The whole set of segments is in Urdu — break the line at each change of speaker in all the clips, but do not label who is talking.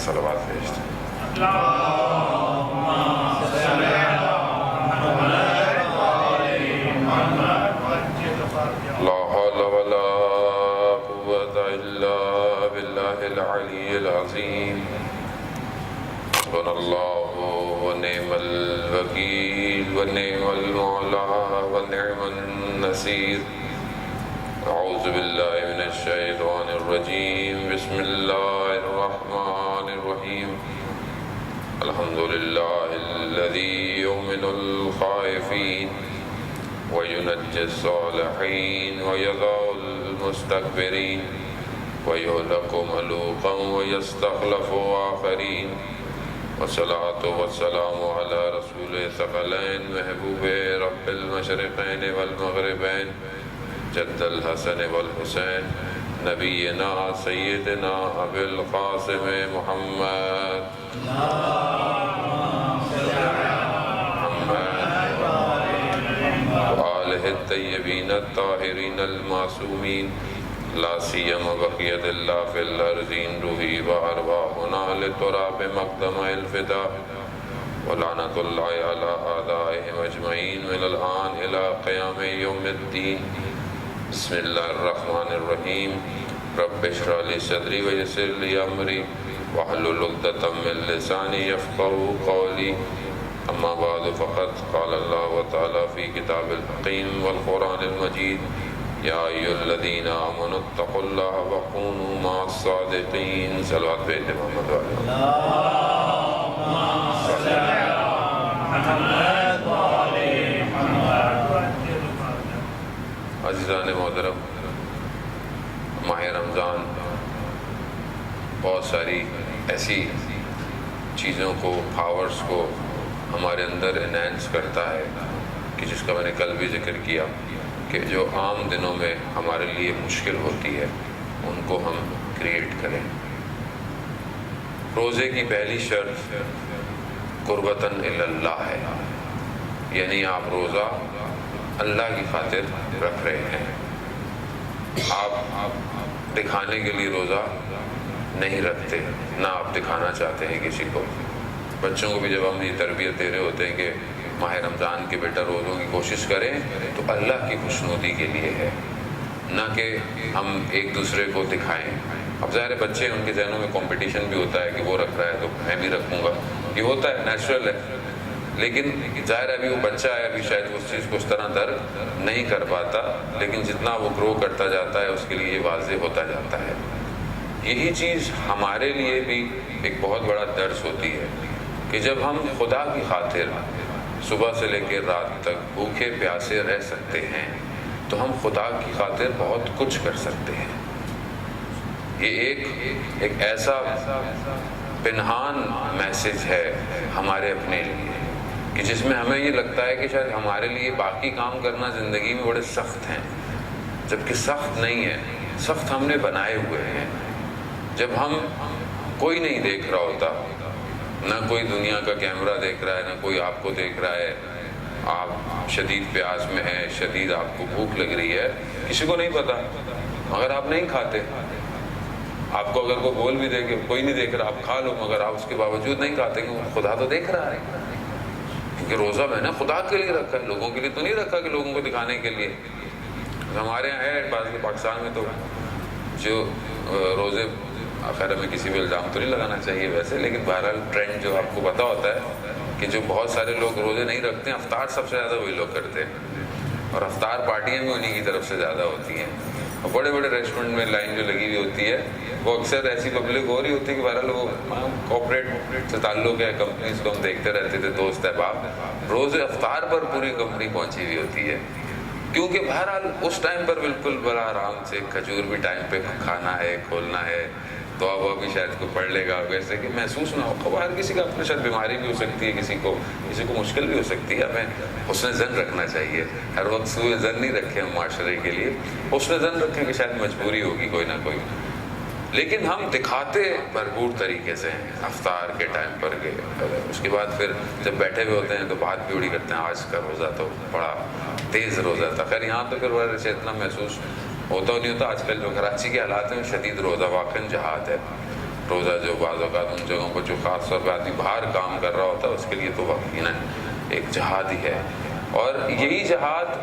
صلوات بھیجتے ہیں۔ لا حول ولا قوة إلا بالله العلي العظيم حسبنا الله ونعم الوكيل ونعم المولى ونعم النصير أعوذ بالله من الشيطان الرجيم بسم الله الرحمن الرحيم الحمد لله الذي يؤمن الخائفين وينجي الصالحين ويضع المستكبرين ويهلك ملوكا ويستخلف آخرين والصلاة والسلام على رسول الثقلين محبوب رب المشرقين والمغربين جد الحسن والحسين نبينا سيدنا أبي القاسم محمد وآله الطيبين الطاهرين المعصومين لا سيما بقية الله في الأرضين روحي وأرواحنا لتراب مقدم الفداء ولعنة الله على أعدائهم أجمعين من الآن إلى قيام يوم الدين بسم الله الرحمن الرحيم رب اشرح لي صدري ويسر لي أمري واحلل عقدة من لساني يفقهوا قولي أما بعد فقد قال الله تعالى في كتاب الحكيم والقرآن المجيد يا أيها الذين آمنوا اتقوا الله وكونوا مع الصادقين صلوات بيت محمد اللهم صل على محمد وآل محمد۔ عزیزان محترم، ماہ رمضان بہت ساری ایسی چیزوں کو، پاورز کو ہمارے اندر انہینس کرتا ہے کہ جس کا میں نے کل بھی ذکر کیا کہ جو عام دنوں میں ہمارے لیے مشکل ہوتی ہے ان کو ہم کریٹ کریں۔ روزے کی پہلی شرط قربتاً الی اللہ ہے، یعنی آپ روزہ اللہ کی خاطر رکھ رہے ہیں، آپ دکھانے کے لیے روزہ نہیں رکھتے، نہ آپ دکھانا چاہتے ہیں کسی کو۔ بچوں کو بھی جب ہم یہ تربیت دے رہے ہوتے ہیں کہ ماہ رمضان کے بیٹا روزوں کی کوشش کریں تو اللہ کی خوشنودی کے لیے ہے، نہ کہ ہم ایک دوسرے کو دکھائیں۔ اب ظاہر بچے ان کے ذہنوں میں کمپٹیشن بھی ہوتا ہے کہ وہ رکھ رہا ہے تو میں بھی رکھوں گا، یہ ہوتا ہے، نیچرل ہے، لیکن ظاہر ہے ابھی وہ بچہ ہے، ابھی شاید اس چیز کو اس طرح درک نہیں کر پاتا، لیکن جتنا وہ گرو کرتا جاتا ہے اس کے لیے یہ واضح ہوتا جاتا ہے۔ یہی چیز ہمارے لیے بھی ایک بہت بڑا درس ہوتی ہے کہ جب ہم خدا کی خاطر صبح سے لے کے رات تک بھوکے پیاسے رہ سکتے ہیں تو ہم خدا کی خاطر بہت کچھ کر سکتے ہیں۔ یہ ایک ایسا پنہان میسج ہے ہمارے اپنے لیے کہ جس میں ہمیں یہ لگتا ہے کہ شاید ہمارے لیے باقی کام کرنا زندگی میں بڑے سخت ہیں، جبکہ سخت نہیں ہے، سخت ہم نے بنائے ہوئے ہیں۔ جب ہم کوئی نہیں دیکھ رہا ہوتا، نہ کوئی دنیا کا کیمرہ دیکھ رہا ہے، نہ کوئی آپ کو دیکھ رہا ہے، آپ شدید پیاس میں ہیں، شدید آپ کو بھوک لگ رہی ہے، کسی کو نہیں پتا، مگر آپ نہیں کھاتے۔ آپ کو اگر کوئی بول بھی دے کہ کوئی نہیں دیکھ رہا آپ کھا لو، مگر آپ اس کے باوجود نہیں کھاتے کہ خدا تو دیکھ رہا ہے، کیونکہ روزہ میں نے خدا کے لیے رکھا ہے، لوگوں کے لیے تو نہیں رکھا کہ لوگوں کو دکھانے کے لیے۔ ہمارے یہاں ہے پاکستان میں تو جو روزے، خیر ہمیں کسی بھی الزام تو نہیں لگانا چاہیے ویسے، لیکن بہرحال ٹرینڈ جو آپ کو پتہ ہوتا ہے کہ جو بہت سارے لوگ روزے نہیں رکھتے ہیں، افطار سب سے زیادہ وہی لوگ کرتے ہیں، اور افطار پارٹیاں بھی انہی کی طرف سے زیادہ ہوتی ہیں، اور بڑے بڑے ریسٹورنٹ میں لائن جو لگی ہوئی ہوتی ہے وہ اکثر ایسی پبلک ہو رہی ہوتی ہے کہ بہرحال وہ کارپوریٹ سے تعلق ہے، کمپنیز کو ہم دیکھتے رہتے تھے، دوست احباب، روز افطار پر پوری کمپنی پہنچی ہوئی ہوتی ہے، کیونکہ بہرحال اس ٹائم پر بالکل بڑا آرام سے کھجور بھی ٹائم پہ کھانا ہے، کھولنا ہے، تو اب بھی شاید کوئی پڑھ لے گا ویسے کہ محسوس نہ ہو۔ ہر کسی کا اپنے شاید بیماری بھی ہو سکتی ہے، کسی کو مشکل بھی ہو سکتی ہے، ہمیں حسن ظن رکھنا چاہیے، ہر وقت سوء ظن نہیں رکھیں ہم معاشرے کے لیے، حسن ظن رکھیں کہ شاید مجبوری ہوگی کوئی نہ کوئی، لیکن ہم دکھاتے بھرپور طریقے سے ہیں افطار کے ٹائم پر گئے، اس کے بعد پھر جب بیٹھے ہوئے ہوتے ہیں تو بات بھی اڑی کرتے ہیں آج کا روزہ تو بڑا تیز روزہ تھا۔ خیر یہاں تو پھر ویسے اتنا محسوس ہوتا نہیں ہوتا، آج کل جو کراچی کے حالات ہیں شدید روزہ واقعاً جہاد ہے، روزہ جو بعض اوقات ان جگہوں پر جو خاص طور پہ آدمی باہر کام کر رہا ہوتا ہے اس کے لیے تو یقیناً ایک جہاد ہی ہے. اور یہی جہاد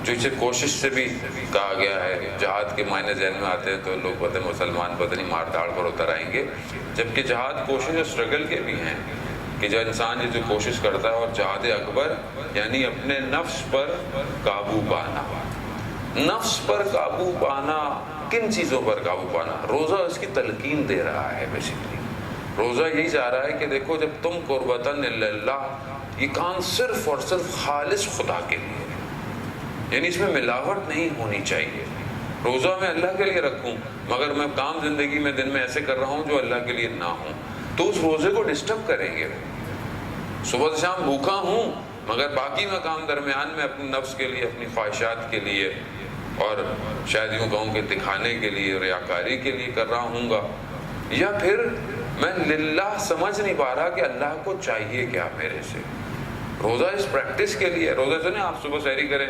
جو اسے کوشش سے بھی کہا گیا ہے. جہاد کے معنی ذہن میں آتے ہیں تو لوگ پتہ مسلمان پتہ نہیں مار دھاڑ پر اتر آئیں گے، جبکہ جہاد کوشش اور اسٹرگل کے بھی ہیں کہ جو انسان یہ جو کوشش کرتا ہے. اور جہاد اکبر یعنی اپنے نفس پر قابو پانا. نفس پر قابو پانا، کن چیزوں پر قابو پانا؟ روزہ اس کی تلقین دے رہا ہے. بیسیکلی روزہ یہی چاہ رہا ہے کہ دیکھو جب تم قربتاً اللہ، یہ کام صرف اور صرف خالص خدا کے لیے، یعنی اس میں ملاوٹ نہیں ہونی چاہیے. روزہ میں اللہ کے لیے رکھوں مگر میں کام زندگی میں دن میں ایسے کر رہا ہوں جو اللہ کے لیے نہ ہوں، تو اس روزے کو ڈسٹرب کریں گے. صبح سے شام بھوکا ہوں مگر باقی میں کام درمیان میں اپنے نفس کے لیے، اپنی خواہشات کے لیے اور شاید یوں کہوں کہ دکھانے کے لیے، ریاکاری کے لیے کر رہا ہوں گا. یا پھر میں للہ سمجھ نہیں پا رہا کہ اللہ کو چاہیے کیا میرے سے. روزہ اس پریکٹس کے لیے. روزہ سے نہیں آپ صبح سحری کریں،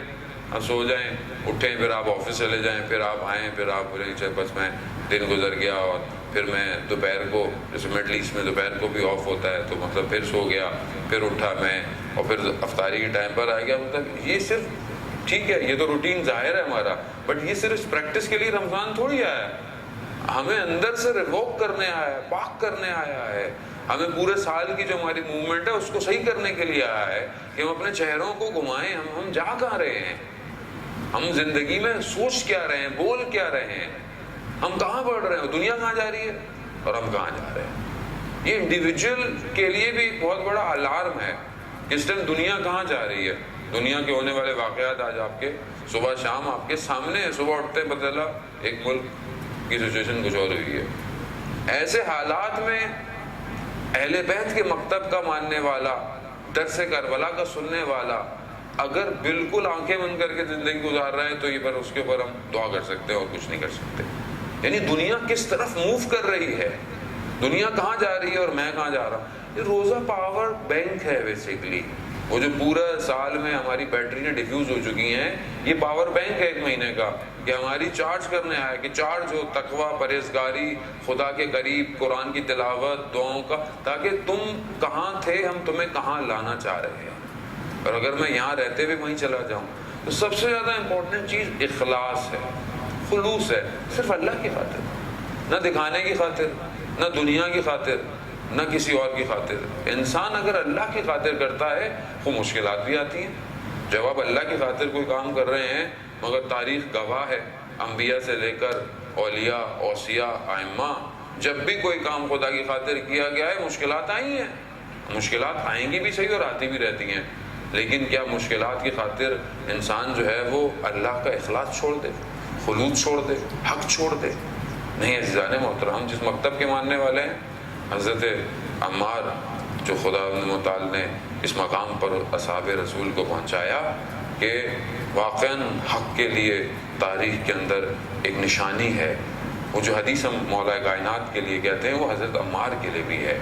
آپ سو جائیں، اٹھیں، پھر آپ آفس چلے جائیں، پھر آپ آئیں، پھر آپ بولیں چل بس میں دن گزر گیا اور پھر میں دوپہر کو، جیسے مڈل ایسٹ میں دوپہر کو بھی آف ہوتا ہے تو مطلب پھر سو گیا، پھر اٹھا میں اور پھر افطاری کے ٹائم پر آ گیا. مطلب یہ صرف ٹھیک ہے، یہ تو روٹین ظاہر ہے ہمارا، بٹ یہ صرف اس پریکٹس کے لیے رمضان تھوڑی آیا ہے. ہمیں اندر سے ریووک کرنے آیا ہے، پاک کرنے آیا ہے. ہمیں پورے سال کی جو ہماری موومنٹ ہے اس کو صحیح کرنے کے لیے آیا ہے کہ ہم اپنے چہروں کو گھمائیں. ہم جا کہاں رہے ہیں؟ ہم زندگی میں سوچ کیا رہے ہیں؟ بول کیا رہے ہیں؟ ہم کہاں بڑھ رہے ہیں؟ دنیا کہاں جا رہی ہے اور ہم کہاں جا رہے ہیں؟ یہ انڈیویجول کے لیے بھی بہت بڑا الارم ہے. اس ٹائم دنیا کہاں جا رہی ہے؟ دنیا کے ہونے والے واقعات آج آپ کے صبح شام آپ کے سامنے ہیں. صبح اٹھتے بدلا ایک ملک کی سچویشن کچھ اور ہوئی ہے. ایسے حالات میں اہل بیت کے مکتب کا ماننے والا، درس کربلا کا سننے والا اگر بالکل آنکھیں بند کر کے زندگی گزار رہا ہے تو یہ پر اس کے اوپر ہم دعا کر سکتے ہیں اور کچھ نہیں کر سکتے. یعنی دنیا کس طرف موو کر رہی ہے، دنیا کہاں جا رہی ہے اور میں کہاں جا رہا ہوں. یہ روزہ پاور بینک ہے بیسیکلی. وہ جو پورا سال میں ہماری بیٹری ڈیفیوز ہو چکی ہیں، یہ پاور بینک ہے ایک مہینے کا کہ ہماری چارج کرنے آیا کہ چارج ہو تقوی، پرہیزگاری، خدا کے قریب، قرآن کی تلاوت، دعاؤں کا، تاکہ تم کہاں تھے ہم تمہیں کہاں لانا چاہ رہے ہیں. اور اگر میں یہاں رہتے ہوئے وہیں چلا جاؤں تو سب سے زیادہ امپورٹنٹ چیز اخلاص ہے، خلوص ہے. صرف اللہ کی خاطر، نہ دکھانے کی خاطر، نہ دنیا کی خاطر، نہ کسی اور کی خاطر. انسان اگر اللہ کی خاطر کرتا ہے وہ مشکلات بھی آتی ہیں. جب آپ اللہ کی خاطر کوئی کام کر رہے ہیں مگر تاریخ گواہ ہے، انبیاء سے لے کر اولیاء، اوصیاء، ائمہ، جب بھی کوئی کام خدا کی خاطر کیا گیا ہے مشکلات آئی ہیں. مشکلات آئیں گی بھی صحیح اور آتی بھی رہتی ہیں، لیکن کیا مشکلات کی خاطر انسان جو ہے وہ اللہ کا اخلاص چھوڑ دے، خلوص چھوڑ دے، حق چھوڑ دے؟ نہیں عزیزان محترم. جس مکتب کے ماننے والے ہیں، حضرت عمار جو خدا متعال نے اس مقام پر اصحاب رسول کو پہنچایا کہ واقعاً حق کے لیے تاریخ کے اندر ایک نشانی ہے. وہ جو حدیث ہم مولا کائنات کے لیے کہتے ہیں وہ حضرت عمار کے لیے بھی ہے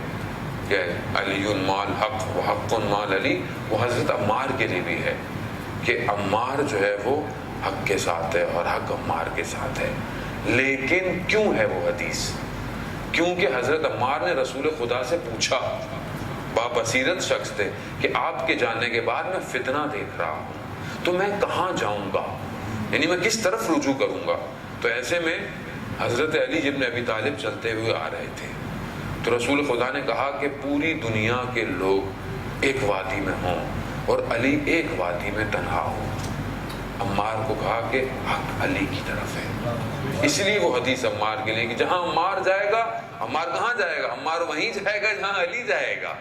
کہ علی مال حق و حق مال علی. وہ حضرت عمار کے لیے بھی ہے کہ عمار جو ہے وہ حق کے ساتھ ہے اور حق عمار کے ساتھ ہے. لیکن کیوں ہے وہ حدیث؟ کیونکہ حضرت عمار نے رسول خدا سے پوچھا، بابصیرت شخص تھے، کہ آپ کے جانے کے بعد میں فتنہ دیکھ رہا ہوں تو میں کہاں جاؤں گا، یعنی میں کس طرف رجوع کروں گا. تو ایسے میں حضرت علی ابن ابی طالب چلتے ہوئے آ رہے تھے تو رسول خدا نے کہا کہ پوری دنیا کے لوگ ایک وادی میں ہوں اور علی ایک وادی میں تنہا ہو. عمار کو کہا کہ حق علی کی طرف ہے. اس لیے وہ حدیث عمار کے لیے کہ جہاں عمار جائے گا، عمار کہاں جائے گا؟ عمار وہیں جائے گا جہاں علی جائے گا.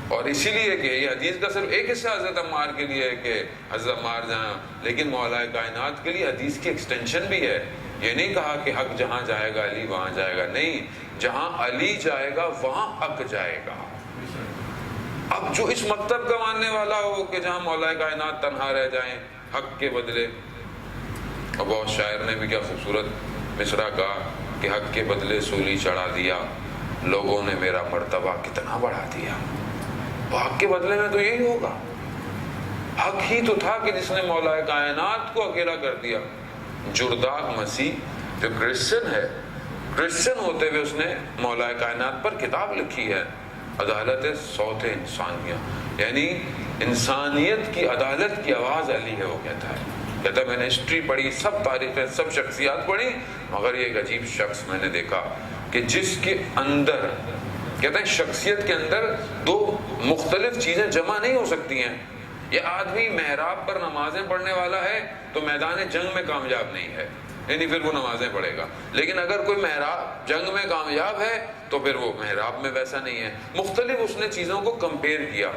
اور اسی لیے کہ یہ حدیث کا صرف ایک حصہ حضرت عمار کے لیے ہے کہ حضرت عمار جہاں، لیکن مولا کائنات کے لیے حدیث کی ایکسٹینشن بھی ہے. یہ نہیں کہا کہ حق جہاں جائے گا علی وہاں جائے گا، نہیں، جہاں علی جائے گا وہاں حق جائے گا. اب جو اس مکتب کا ماننے والا ہو کہ جہاں مولا کائنات تنہا رہ جائیں حق کے بدلے. اور بہت شاعر نے بھی کیا خوبصورت مصرع کہا کہ حق کے بدلے سولی چڑھا دیا، لوگوں نے میرا مرتبہ کتنا بڑھا دیا. حق کے بدلے میں تو یہی ہوگا. حق ہی تو تھا کہ جس نے مولا کائنات کو اکیلا کر دیا. جرداق مسیح جو کرسچن ہے، کرسچن ہوتے ہوئے اس نے مولا کائنات پر کتاب لکھی ہے، عدالت صوت انسانیہ، یعنی انسانیت کی عدالت کی آواز علی ہے. وہ کہتا ہے میں نے ہسٹری پڑھی، سب تاریخیں، سب شخصیات پڑھی، مگر یہ ایک عجیب شخص میں نے دیکھا کہ جس کے اندر، کہتے ہیں شخصیت کے اندر دو مختلف چیزیں جمع نہیں ہو سکتی ہیں. یہ آدمی محراب پر نمازیں پڑھنے والا ہے تو میدان جنگ میں کامیاب نہیں ہے، یعنی پھر وہ نمازیں پڑھے گا. لیکن اگر کوئی محراب جنگ میں کامیاب ہے تو پھر وہ محراب میں ویسا نہیں ہے. مختلف اس نے چیزوں کو کمپیئر کیا.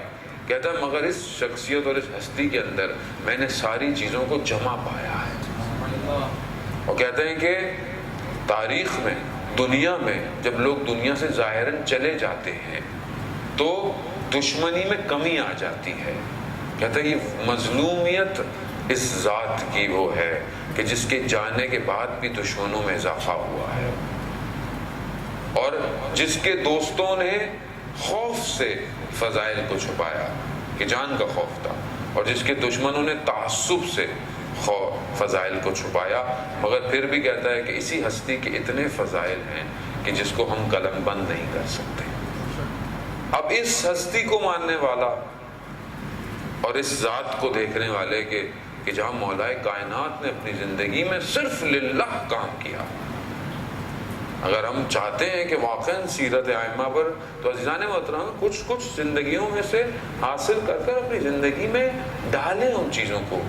کہتا ہے مگر اس شخصیت اور اس ہستی کے اندر میں نے ساری چیزوں کو جمع پایا ہے. اور کہتے ہیں کہ تاریخ میں، دنیا میں جب لوگ دنیا سے ظاہراً چلے جاتے ہیں تو دشمنی میں کمی آ جاتی ہے. کہتا ہے یہ مظلومیت اس ذات کی وہ ہے کہ جس کے جانے کے بعد بھی دشمنوں میں اضافہ ہوا ہے، اور جس کے دوستوں نے خوف سے فضائل کو چھپایا کہ جان کا خوف تھا، اور جس کے دشمنوں نے تعصب سے فضائل کو چھپایا. مگر پھر بھی کہتا ہے کہ اسی ہستی کے اتنے فضائل ہیں کہ جس کو ہم قلم بند نہیں کر سکتے. اب اس ہستی کو ماننے والا اور اس ذات کو دیکھنے والے کہ جہاں مولا کائنات نے اپنی زندگی میں صرف للہ کام کیا، اگر ہم چاہتے ہیں کہ واقعاً سیرت ائمہ پر، تو عزیزان محترم کچھ زندگیوں میں سے حاصل کر اپنی زندگی میں ڈالیں، ان چیزوں کو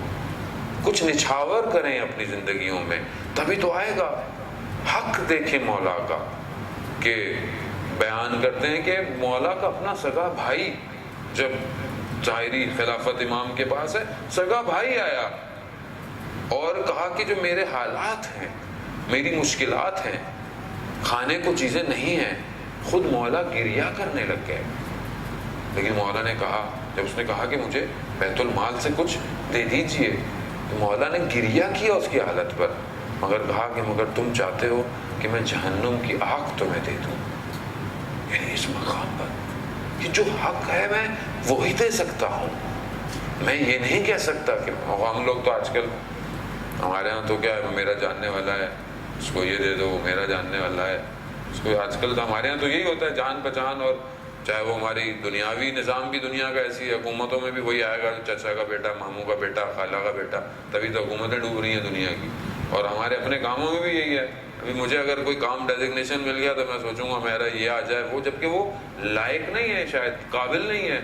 کچھ نچھاور کریں اپنی زندگیوں میں، تبھی تو آئے گا. حق دیکھیں مولا کا، کہ بیان کرتے ہیں کہ مولا کا اپنا سگا بھائی جب ظاہری خلافت امام کے پاس ہے، سگا بھائی آیا اور کہا کہ جو میرے حالات ہیں، میری مشکلات ہیں، کھانے کو چیزیں نہیں ہیں. خود مولا گریہ کرنے لگ گئے. لیکن مولا نے کہا، جب اس نے کہا کہ مجھے بیت المال سے کچھ دے دیجئے، تو مولا نے گریہ کیا اس کی حالت پر، مگر کہا کہ مگر تم چاہتے ہو کہ میں جہنم کی آگ تمہیں دے دوں. یعنی اس مقام پر کہ جو حق ہے میں وہی دے سکتا ہوں، میں یہ نہیں کہہ سکتا کہ ہم لوگ تو آج کل ہمارے ہاں تو کیا ہے، میرا جاننے والا ہے اس کو یہ دے دو، میرا جاننے والا ہے اس کو. آج کل تو ہمارے ہاں تو یہی ہوتا ہے، جان پہچان، اور چاہے وہ ہماری دنیاوی نظام بھی دنیا کا ایسی ہے، حکومتوں میں بھی وہی آئے گا، چچا کا بیٹا، ماموں کا بیٹا، خالہ کا بیٹا، تبھی تو حکومتیں ڈوب رہی ہیں دنیا کی. اور ہمارے اپنے کاموں میں بھی یہی ہے. ابھی مجھے اگر کوئی کام ڈیزگنیشن مل گیا تو میں سوچوں گا میرا یہ آ جائے وہ، جبکہ وہ لائق نہیں ہے، شاید قابل نہیں ہے.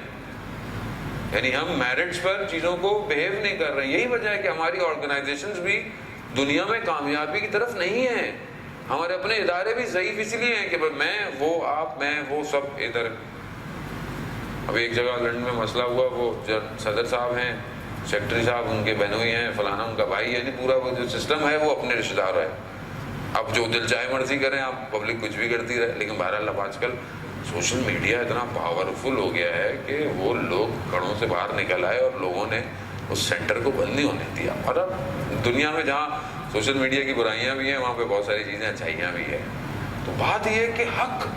یعنی ہم میرٹس پر چیزوں کو بہیو نہیں کر رہے ہیں. یہی وجہ ہے کہ ہماری آرگنائزیشنز بھی دنیا میں کامیابی کی طرف نہیں ہیں. ہمارے اپنے ادارے بھی ضعیف اس لیے ہیں کہ میں وہ آپ میں وہ سب ادھر. ابھی ایک جگہ لندن میں مسئلہ ہوا، وہ صدر صاحب ہیں، سیکرٹری صاحب ان کے بہنوئی ہیں، فلانا ان کا بھائی، یعنی پورا وہ جو سسٹم ہے وہ اپنے رشتہ دار ہے. اب جو دل چاہے مرضی کریں آپ، پبلک کچھ بھی کرتی رہے. لیکن بہرحال اب آج کل سوشل میڈیا اتنا پاورفل ہو گیا ہے کہ وہ لوگ گھروں سے باہر نکل آئے اور لوگوں نے اس سینٹر کو بند نہیں ہونے دیا. اور اب دنیا میں جہاں سوشل میڈیا کی برائیاں بھی ہیں وہاں پہ بہت ساری چیزیں اچھائیاں بھی ہیں. تو بات یہ ہے کہ حق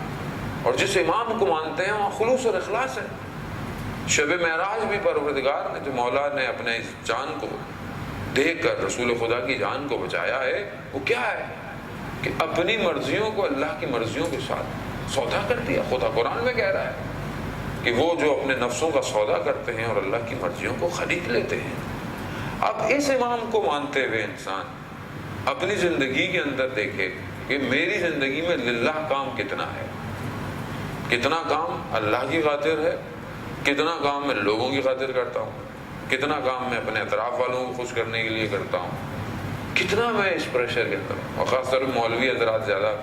اور جس امام کو مانتے ہیں وہاں خلوص اور اخلاص ہے. شب معراج بھی پروردگار نے جو مولا نے اپنے اس جان کو دے کر رسول خدا کی جان کو بچایا ہے، وہ کیا ہے کہ اپنی مرضیوں کو اللہ کی مرضیوں کے ساتھ سودا کر دیا. خدا قرآن میں کہہ رہا ہے کہ وہ جو اپنے نفسوں کا سودا کرتے ہیں اور اللہ کی مرضیوں کو خرید لیتے ہیں. اب اس امام کو مانتے ہوئے انسان اپنی زندگی کے اندر دیکھے کہ میری زندگی میں للہ کام کتنا ہے، کتنا کام اللہ کی خاطر ہے، کتنا کام میں لوگوں کی خاطر کرتا ہوں، کتنا کام میں اپنے اطراف والوں کو خوش کرنے کے لیے کرتا ہوں، کتنا میں اس پریشر کے اندر ہوں. اور خاص طور پہ مولوی حضرات زیادہ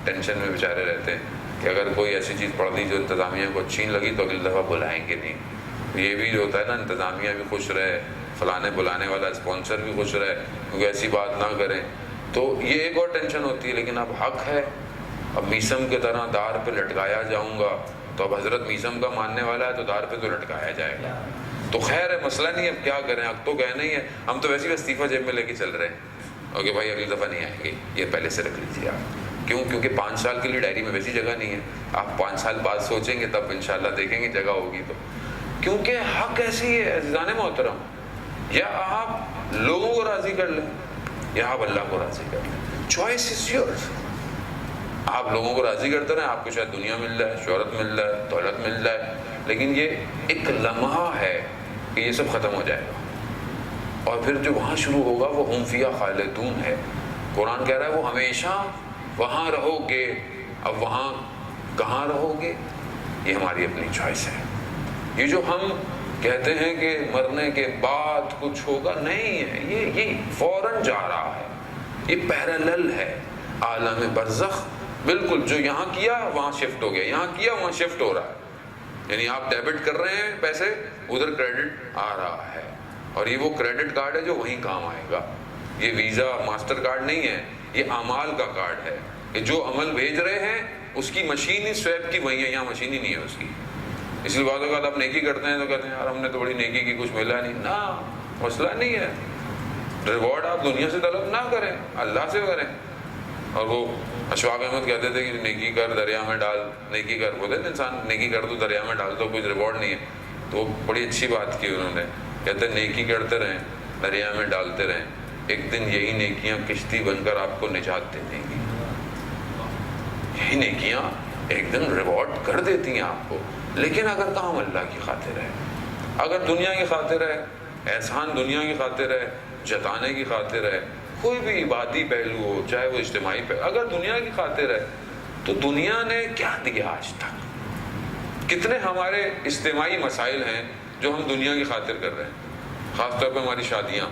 ٹینشن میں بیچارے رہتے ہیں کہ اگر کوئی ایسی چیز پڑھ دی جو انتظامیہ کو اچھی لگی تو اگلی دفعہ بلائیں گے نہیں. یہ بھی جو ہوتا ہے نا، انتظامیہ بھی خوش رہے، فلانے بلانے والا اسپانسر بھی خوش رہے، کیونکہ ایسی بات نہ کریں. تو یہ ایک اور ٹینشن ہوتی ہے. لیکن اب حق ہے، اب میسم کی طرح دار پہ لٹکایا جاؤں گا، تو اب حضرت میسم کا ماننے والا ہے تو دار پہ تو لٹکایا جائے گا. تو خیر ہے، مسئلہ نہیں ہے، اب کیا کریں، حق تو کہنا ہی ہے. ہم تو ویسے ہی استعفیٰ جیب میں لے کے چل رہے ہیں اوکے بھائی اگلی دفعہ نہیں آئیں گے، یہ پہلے سے رکھ لیجیے آپ. کیوں؟ کیونکہ 5 سال کے لیے ڈائری میں ویسی جگہ نہیں ہے. آپ 5 سال بعد سوچیں گے تب انشاءاللہ دیکھیں گے جگہ ہوگی تو. کیونکہ حق ایسی ہے عزیزان محترم، یا آپ لوگوں کو راضی کر لیں یا آپ اللہ کو راضی کر لیں. Choice is yours. آپ لوگوں کو راضی کرتے رہیں، آپ کو شاید دنیا مل جائے، شہرت مل جائے، دولت مل جائے، لیکن یہ ایک لمحہ ہے کہ یہ سب ختم ہو جائے گا، اور پھر جو وہاں شروع ہوگا وہ ہم فیہا خالدون ہے۔ قرآن کہہ رہا ہے وہ ہمیشہ وہاں رہو گے۔ اب وہاں کہاں رہو گے یہ ہماری اپنی چوائس ہے۔ یہ جو ہم کہتے ہیں کہ مرنے کے بعد کچھ ہوگا، نہیں ہے، یہ فوراً جا رہا ہے، یہ پیرالل ہے، عالم برزخ بالکل جو یہاں کیا وہاں شفٹ ہو گیا، یہاں کیا وہاں شفٹ ہو رہا ہے، یعنی آپ ڈیبٹ کر رہے ہیں پیسے، ادھر کریڈٹ آ رہا ہے، اور یہ وہ کریڈٹ کارڈ ہے جو وہیں کام آئے گا۔ یہ ویزا ماسٹر کارڈ نہیں ہے، یہ اعمال کا کارڈ ہے، کہ جو عمل بھیج رہے ہیں اس کی مشین ہی سویپ کی وہی ہے، یہاں مشین ہی نہیں ہے اس کی۔ اس لیے بعض اوقات آپ نیکی کرتے ہیں تو کہتے ہیں یار ہم نے تو بڑی نیکی کی، کچھ ملا نہیں، نہ مسئلہ نہیں ہے، ریوارڈ آپ دنیا سے طلب نہ کریں، اللہ سے کریں۔ اور وہ اشفاق احمد کہتے تھے کہ نیکی کر دریا میں ڈال، نیکی کر، بولتے ہیں انسان نیکی کر تو دریا میں ڈال دو، کچھ ریوارڈ نہیں ہے، تو وہ بڑی اچھی بات کی انہوں نے، کہتے ہیں نیکی کرتے رہیں، دریا میں ڈالتے رہیں، ایک دن یہی نیکیاں کشتی بن کر آپ کو نجات دے دیں گی، یہی نیکیاں ایک دن ریوارڈ کر دیتی ہیں آپ کو۔ لیکن اگر کام اللہ کی خاطر ہے، اگر دنیا کی خاطر ہے، احسان دنیا کی خاطر ہے، جتانے کی خاطر ہے، کوئی بھی عبادی پہلو ہو چاہے وہ اجتماعی پہلو، اگر دنیا کی خاطر ہے تو دنیا نے کیا دیا آج تک؟ کتنے ہمارے اجتماعی مسائل ہیں جو ہم دنیا کی خاطر کر رہے ہیں، خاص طور پہ ہماری شادیاں،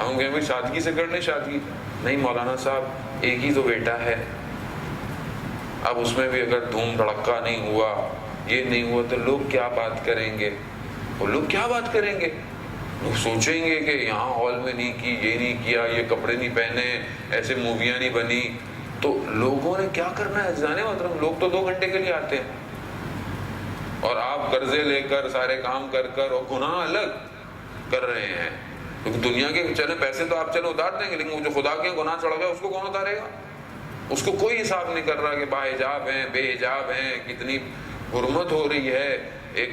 ہم کہیں بھائی سادگی سے کر لیں شادی، نہیں مولانا صاحب ایک ہی تو بیٹا ہے، اب اس میں بھی اگر دھوم دھڑکا نہیں ہوا، یہ نہیں ہوا تو لوگ کیا بات کریں گے؟ وہ لوگ کیا بات کریں گے؟ لوگ سوچیں گے کہ یہاں ہال میں نہیں کی، یہ نہیں کیا، یہ کپڑے نہیں پہنے، ایسے موویاں نہیں بنی، تو لوگوں نے کیا کرنا ہے؟ جانے محترم لوگ تو 2 گھنٹے کے لیے آتے ہیں، اور آپ قرضے لے کر سارے کام کر کر اور گناہ الگ کر رہے ہیں، کیونکہ دنیا کے چلے پیسے تو آپ چلے اتار دیں گے، لیکن وہ جو خدا کے گناہ چڑھ گیا اس کو کون اتارے گا؟ اس کو کوئی حساب نہیں کر رہا کہ باحجاب ہیں، بے حجاب ہیں، کتنی حرمت ہو رہی ہے، ایک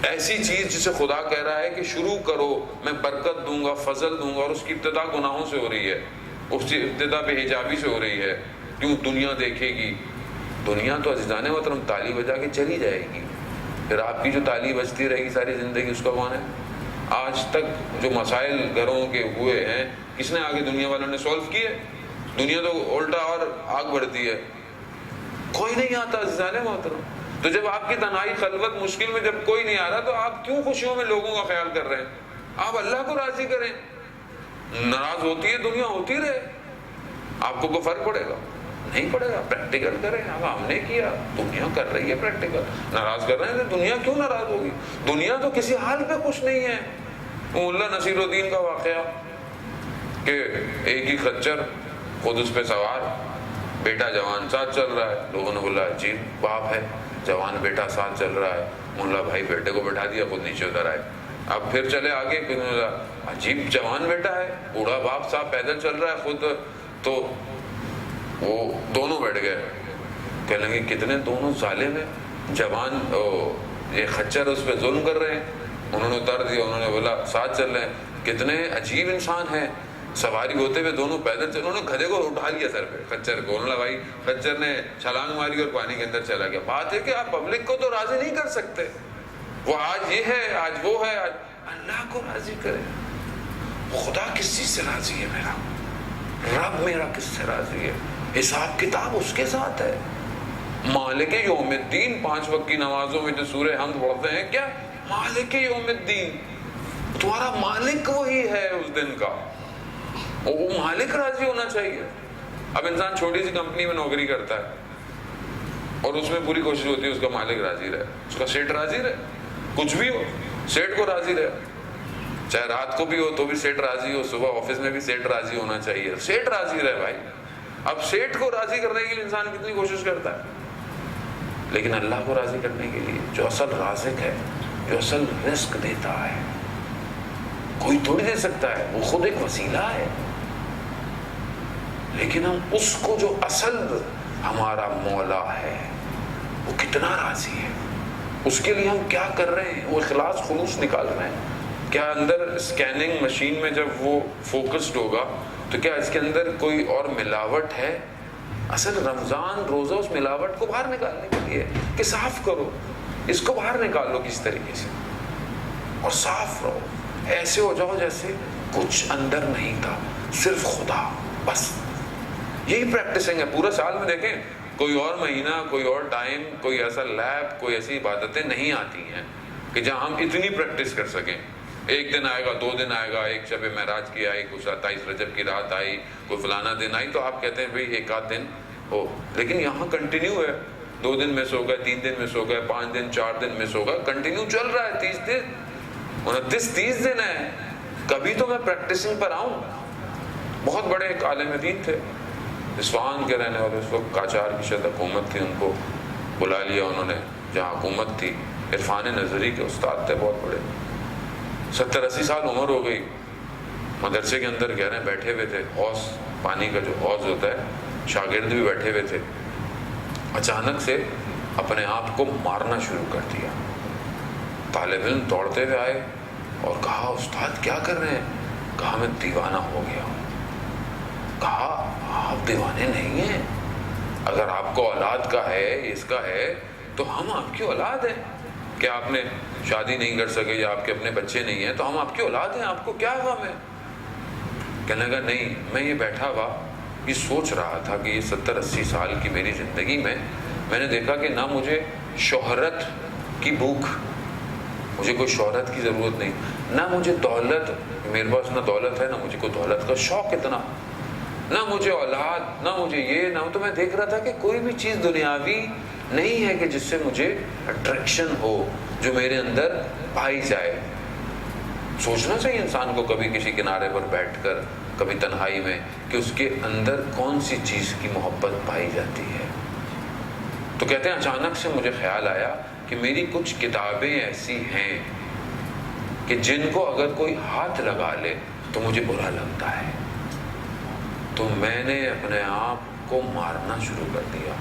ایسی چیز جسے خدا کہہ رہا ہے کہ شروع کرو میں برکت دوں گا، فضل دوں گا، اور اس کی ابتدا گناہوں سے ہو رہی ہے، اس کی ابتدا بے حجابی سے ہو رہی ہے، کیوں دنیا دیکھے گی؟ دنیا تو عزیزان محترم تالی بجا کے چلی جائے گی، پھر آپ کی جو تالی بجتی رہے گی ساری زندگی اس کا کون ہے؟ آج تک جو مسائل گھروں کے ہوئے ہیں کس نے آگے دنیا والوں نے سولو کیے؟ دنیا تو الٹا اور آگ بڑھتی ہے، کوئی نہیں آتا عزیزان محترم۔ تو جب آپ کی تنہائی خلوت مشکل میں جب کوئی نہیں آ رہا تو آپ کیوں خوشیوں میں لوگوں کا خیال کر رہے ہیں؟ آپ اللہ کو راضی کریں، ناراض ہوتی ہے دنیا ہوتی رہے، آپ کو کوئی فرق پڑے گا؟ نہیں پڑے گا، پریکٹیکل کریں۔ اب ہم نے کیا، دنیا کر رہی ہے پریکٹیکل، ناراض کر رہے ہیں تو دنیا کیوں ناراض ہوگی؟ دنیا تو کسی حال پہ خوش نہیں ہے۔ ملا نصیر الدین کا واقعہ کہ ایک ہی خچر خود اس پہ سوار، بیٹا جوان ساتھ چل رہا ہے، لوگوں نے بولا عجیب باپ ہے، جوان بیٹا ساتھ چل رہا ہے، مولا بھائی بیٹے کو بٹھا دیا، خود نیچے اتر آئے۔ اب پھر چلے آگے، پھر عجیب جوان بیٹا ہے، بوڑھا باپ صاحب پیدل چل رہا ہے خود، تو وہ دونوں بیٹھ گئے، کہنے لگے کتنے دونوں ظالم ہیں، جوان یہ خچر اس پہ ظلم کر رہے ہیں، انہوں نے اتار دیا، انہوں نے بولا ساتھ چل رہے ہیں، کتنے عجیب انسان ہیں، سواری ہوتے ہوئے دونوں پیدل چل، انہوں نے گدھے کو اٹھا لیا سر پہ، خچر کو، انہوں نے بھائی خچر نے چھلانگ ماری اور پانی کے اندر چلا گیا۔ بات ہے کہ آپ پبلک کو تو راضی نہیں کر سکتے، وہ آج یہ ہے آج وہ ہے، آج اللہ کو راضی کرے۔ خدا کس چیز سے راضی ہے؟ میرا رب میرا کس سے راضی ہے؟ حساب کتاب اس کے ساتھ ہے۔ مالک یوم الدین، 5 وقت کی نمازوں میں جو سورہ حمد پڑھتے ہیں، کیا مالک یوم الدین، تمہارا مالک وہی ہے اس دن کا، وہ مالک راضی ہونا چاہیے۔ اب انسان چھوٹی سی کمپنی میں نوکری کرتا ہے اور اس میں پوری کوشش ہوتی ہے اس کا مالک راضی رہے، اس کا سیٹ راضی رہے، کچھ بھی ہو سیٹ کو راضی رہے، چاہے رات کو بھی ہو تو بھی سیٹ راضی ہو، صبح آفس میں بھی سیٹ راضی ہونا چاہیے، سیٹ راضی رہے بھائی۔ اب سیٹ کو راضی کرنے کے لیے انسان کتنی کوشش کرتا ہے، لیکن اللہ کو راضی کرنے کے لیے جو اصل رازق ہے، جو اصل رزق دیتا ہے، کوئی تھوڑی دے سکتا ہے، وہ خود ایک وسیلہ ہے، لیکن ہم اس کو جو اصل ہمارا مولا ہے وہ کتنا راضی ہے، اس کے لیے ہم کیا کر رہے ہیں، وہ اخلاص خلوص نکال رہے ہیں۔ کیا اندر اسکیننگ مشین میں جب وہ فوکسڈ ہوگا تو کیا اس کے اندر کوئی اور ملاوٹ ہے؟ اصل رمضان روزہ اس ملاوٹ کو باہر نکالنے کے لیے کہ صاف کرو، اس کو باہر نکالو کس طریقے سے اور صاف رہو، ایسے ہو جاؤ جیسے کچھ اندر نہیں تھا، صرف خدا بس۔ یہی پریکٹسنگ ہے پورا سال میں۔ دیکھیں کوئی اور مہینہ، کوئی اور ٹائم، کوئی ایسا لیب، کوئی ایسی عبادتیں نہیں آتی ہیں کہ جہاں ہم اتنی پریکٹس کر سکیں۔ ایک دن آئے گا، 2 دن آئے گا، ایک شب معراج کی آئی، کوئی 27 رجب کی رات آئی، کوئی فلانا دن آئی، تو آپ کہتے ہیں بھئی ایک آدھ دن ہو، لیکن یہاں کنٹینیو ہے۔ 2 دن مس ہو گئے، 3 دن مس ہو گئے، 5 دن 4 دن مس ہو گئے، کنٹینیو چل رہا ہے۔ 30 دن 29-30 دن ہے، کبھی تو میں پریکٹسنگ پر آؤں۔ بہت بڑے ایک عالم دین تھے، اصفہان کے رہنے والے، اس وقت قاجار کی شاید حکومت تھی، ان کو بلا لیا انہوں نے جہاں حکومت تھی، عرفان نظری کے استاد تھے بہت بڑے، 70-80 سال عمر ہو گئی، مدرسے کے اندر کہہ رہے ہیں بیٹھے ہوئے تھے، حوض پانی کا جو حوض ہوتا ہے، شاگرد بھی بیٹھے ہوئے تھے، اچانک سے اپنے آپ کو مارنا شروع کر دیا۔ طالب علم دوڑتے ہوئے آئے اور کہا استاد کیا کر رہے ہیں؟ کہا میں دیوانہ ہو گیا ہوں۔ کہا آپ دیوانے نہیں ہیں، اگر آپ کو اولاد کا ہے، اس کا ہے، تو ہم آپ کی اولاد ہیں۔ کہ آپ نے شادی نہیں کر سکے یا آپ کے اپنے بچے نہیں ہیں تو ہم آپ کی اولاد ہیں، آپ کو کیا غم ہے؟ کہنے لگا نہیں، میں یہ بیٹھا ہوا یہ سوچ رہا تھا کہ یہ 70-80 سال کی میری زندگی میں نے دیکھا کہ نہ مجھے شہرت کی بھوک، مجھے کوئی شہرت کی ضرورت نہیں، نہ مجھے دولت، میرے پاس نہ دولت ہے، نہ مجھے کوئی دولت کا شوق اتنا، نہ مجھے اولاد، نہ مجھے یہ، نہ تو میں دیکھ رہا تھا کہ کوئی بھی چیز دنیاوی نہیں ہے کہ جس سے مجھے اٹریکشن ہو، جو میرے اندر پائی جائے۔ سوچنا چاہیے انسان کو کبھی کسی کنارے پر بیٹھ کر، کبھی تنہائی میں، کہ اس کے اندر کون سی چیز کی محبت پائی جاتی ہے۔ تو کہتے ہیں اچانک سے مجھے خیال آیا کہ میری کچھ کتابیں ایسی ہیں کہ جن کو اگر کوئی ہاتھ لگا لے تو مجھے برا لگتا ہے، تو میں نے اپنے آپ کو مارنا شروع کر دیا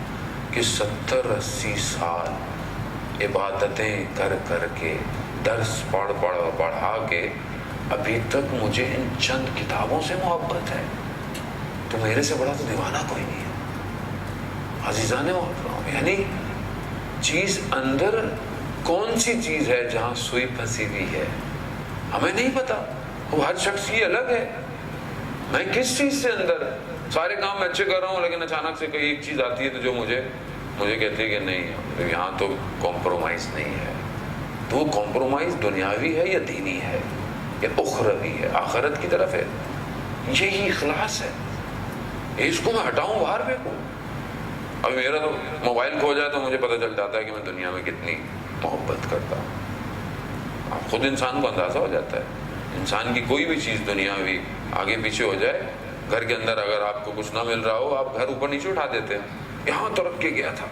کہ 70-80 سال عبادتیں کر کر کے، درس پڑھا کے، ابھی تک مجھے ان چند کتابوں سے محبت ہے، تو میرے سے بڑا تو دیوانہ کوئی نہیں ہے۔ عزیزان محترم، یعنی چیز اندر کون سی چیز ہے جہاں سوئی پھنسی ہوئی ہے ہمیں نہیں پتا، وہ ہر شخص کی الگ ہے۔ میں کس چیز سے اندر سارے کام میں اچھے کر رہا ہوں، لیکن اچانک سے کوئی ایک چیز آتی ہے تو جو مجھے کہتی ہے کہ نہیں، یہاں تو کمپرومائز نہیں ہے۔ تو وہ کمپرومائز دنیاوی ہے یا دینی ہے یا اخروی ہے، آخرت کی طرف ہے؟ یہی اخلاص ہے۔ اس کو میں ہٹاؤں، باہر پھینکوں؟ اب میرا تو موبائل کھو جائے تو مجھے پتہ چل جاتا ہے کہ میں دنیا میں کتنی محبت کرتا ہوں۔ اب خود انسان کو اندازہ ہو جاتا ہے، انسان کی کوئی بھی چیز دنیاوی آگے پیچھے ہو جائے، گھر کے اندر اگر آپ کو کچھ نہ مل رہا ہو، آپ گھر اوپر نیچے اٹھا دیتے ہیں، یہاں تو رکھ کے گیا تھا،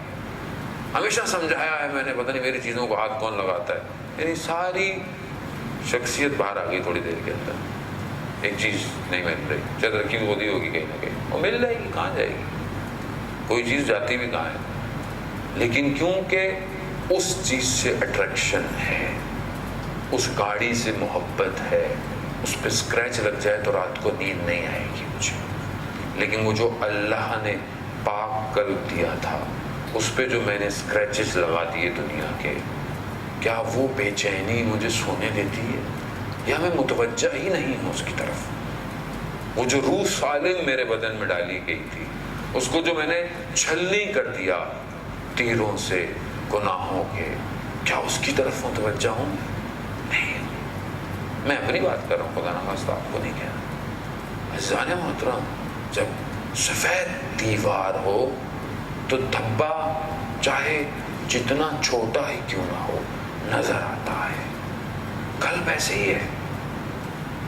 ہمیشہ سمجھایا ہے میں نے، پتہ نہیں میری چیزوں کو ہاتھ کون لگاتا ہے۔ یعنی ساری شخصیت باہر آ گئی تھوڑی دیر کے اندر۔ ایک چیز نہیں مل رہی، چل رکھی ہوتی ہوگی کہیں نہ کہیں، وہ مل جائے گی، کہاں جائے گی؟ کوئی چیز جاتی بھی کہاں ہے؟ لیکن کیونکہ اس چیز سے اٹریکشن ہے، اس گاڑی سے محبت ہے، اس پہ اسکریچ لگ جائے تو رات کو نیند نہیں آئے گی مجھے، لیکن وہ جو اللہ نے پاک قلب دیا تھا، اس پہ جو میں نے اسکریچز لگا دیے دنیا کے، کیا وہ بے چینی مجھے سونے دیتی ہے یا میں متوجہ ہی نہیں ہوں اس کی طرف؟ وہ جو روح سالم میرے بدن میں ڈالی گئی تھی، اس کو جو میں نے چھلنی کر دیا تیروں سے، گناہوں کے، کیا اس کی طرف متوجہ ہوں؟ نہیں۔ میں اپنی بات کر رہا ہوں، خدا نخواستہ آپ کو نہیں کہہ رہا۔ عزیزان محترم، جب سفید دیوار ہو تو دھبا چاہے جتنا چھوٹا ہی کیوں نہ ہو نظر آتا ہے۔ قلب ایسے ہی ہے،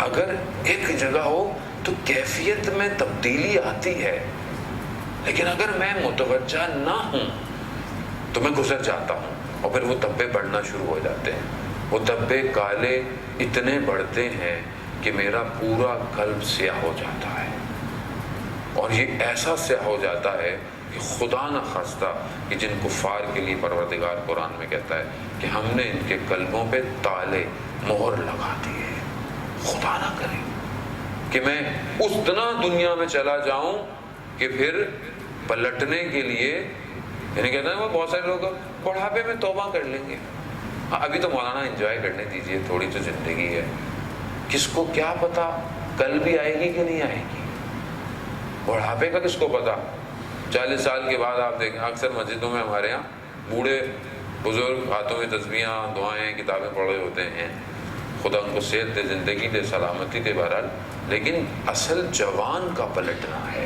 اگر ایک جگہ ہو تو کیفیت میں تبدیلی آتی ہے، لیکن اگر میں متوجہ نہ ہوں تو میں گزر جاتا ہوں، اور پھر وہ دھبے بڑھنا شروع ہو جاتے ہیں۔ وہ دھبے کالے اتنے بڑھتے ہیں کہ میرا پورا قلب سیاہ ہو جاتا ہے، اور یہ ایسا سیاہ ہو جاتا ہے کہ خدا نہ خواستہ کہ جن کفار کے لیے پروردگار قرآن میں کہتا ہے کہ ہم نے ان کے قلبوں پہ تالے، مہر لگا دیے۔ خدا نہ کرے کہ میں اس طرح دنیا میں چلا جاؤں کہ پھر پلٹنے کے لیے، یعنی کہتے ہیں وہ بہت سارے لوگ بڑھاپے میں توبہ کر لیں گے. ابھی تو مولانا انجوائے کرنے دیجئے، تھوڑی تو زندگی ہے. کس کو کیا پتا کل بھی آئے گی کہ نہیں آئے گی؟ بڑھاپے کا کس کو پتا؟ 40 سال کے بعد آپ دیکھیں اکثر مسجدوں میں ہمارے ہاں بوڑھے بزرگ ہاتھوں میں تسبیحاں، دعائیں، کتابیں پڑھے ہوتے ہیں. خدا ان کو صحت دے، زندگی دے، سلامتی دے. بہرحال لیکن اصل جوان کا پلٹنا ہے.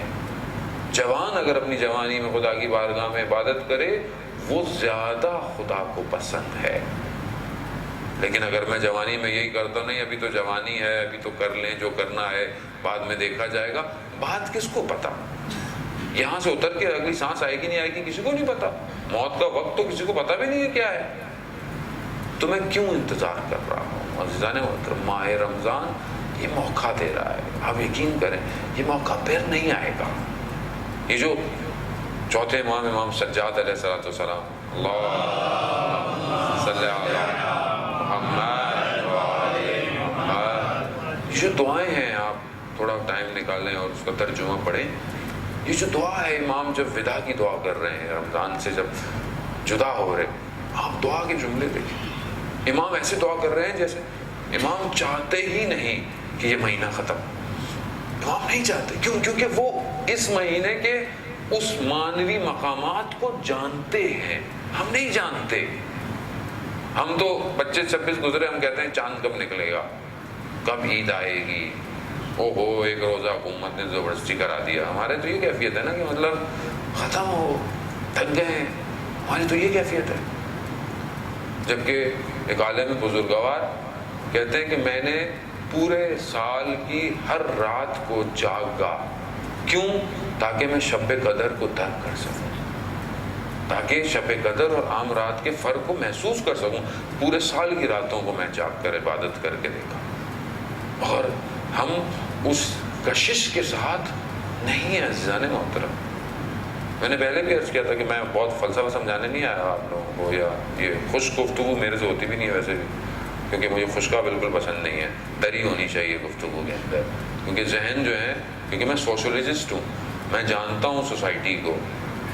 جوان اگر اپنی جوانی میں خدا کی بارگاہ میں عبادت کرے وہ زیادہ خدا کو پسند ہے. لیکن اگر میں جوانی میں یہی کرتا ہوں، نہیں ابھی تو جوانی ہے، ابھی تو کر لیں جو کرنا ہے، بعد میں دیکھا جائے گا، بات کس کو پتا؟ یہاں سے اتر کے اگلی سانس آئے گی نہیں آئے گی کسی کو نہیں پتا. موت کا وقت تو کسی کو پتا بھی نہیں ہے کیا ہے. تو میں کیوں انتظار کر رہا ہوں؟ عزیزان محترم، ماہ رمضان یہ موقع دے رہا ہے. آپ یقین کریں یہ موقع پھر نہیں آئے گا. یہ جو چوتھے امام سجاد علیہ السلام، اللہ صلی علی محمد وعلی محمد، یہ جو دعائیں ہیں آپ تھوڑا ٹائم نکالیں اور اس کا ترجمہ پڑھیں. یہ جو دعا ہے امام جب ودا کی دعا کر رہے ہیں، رمضان سے جب جدا ہو رہے، آپ دعا کے جملے دیکھیں. امام ایسے دعا کر رہے ہیں جیسے امام چاہتے ہی نہیں کہ یہ مہینہ ختم. امام نہیں چاہتے. کیوں؟ کیونکہ وہ اس مہینے کے اس معنوی مقامات کو جانتے ہیں. ہم نہیں جانتے. ہم تو 25-26 گزرے، ہم کہتے ہیں چاند کب نکلے گا، کب عید آئے گی، او ہو ایک روزہ حکومت نے زبردستی کرا دیا. ہمارے تو یہ کیفیت ہے نا کہ مطلب ختم ہو، تھک گئے ہیں. ہماری تو یہ کیفیت ہے. جبکہ ایک عالم بزرگوار کہتے ہیں کہ میں نے پورے سال کی ہر رات کو جاگا. کیوں؟ تاکہ میں شب قدر کو درک کر سکوں، تاکہ شب قدر اور عام رات کے فرق کو محسوس کر سکوں. پورے سال کی راتوں کو میں جاگ کر عبادت کر کے دیکھا. اور ہم اس کشش کے ساتھ نہیں ہیں عزیزان محترم. میں نے پہلے بھی عرض کیا تھا کہ میں بہت فلسفہ سمجھانے نہیں آیا آپ لوگوں کو، یا یہ خشک گفتگو میرے سے ہوتی بھی نہیں ہے ویسے بھی، کیونکہ مجھے خشکا بالکل پسند نہیں ہے. دری ہونی چاہیے گفتگو کے اندر، کیونکہ ذہن جو ہے، کیونکہ میں سوشولوجسٹ ہوں، میں جانتا ہوں سوسائٹی کو.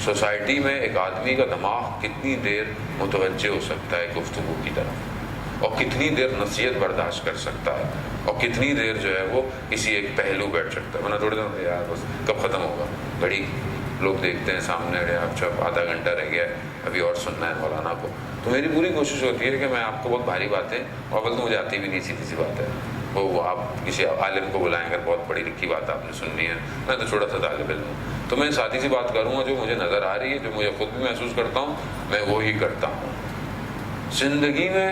سوسائٹی میں ایک آدمی کا دماغ کتنی دیر متوجہ ہو سکتا ہے گفتگو کی طرف، اور کتنی دیر نصیحت برداشت کر سکتا ہے، اور کتنی دیر جو ہے وہ کسی ایک پہلو بیٹھ سکتا ہے. ورنہ تھوڑی دیر یار بس کب ختم ہوگا، گھڑی لوگ دیکھتے ہیں سامنے، اچھا آدھا گھنٹہ رہ گیا ہے ابھی اور سننا ہے مولانا کو. تو میری پوری کوشش ہوتی ہے کہ میں آپ کو بہت بھاری باتیں، اول تو مجھے آتی بھی نہیں، سیدھی سی بات ہے، وہ آپ کسی عالم کو بلائیں اگر بہت بڑی لکھی بات آپ نے سننی ہے، میں تو چھوٹا سا طالب علم ہوں، تو میں سادھی سی بات کروں گا جو مجھے نظر آ رہی ہے، جو مجھے خود بھی محسوس کرتا ہوں، میں وہی کرتا ہوں. زندگی میں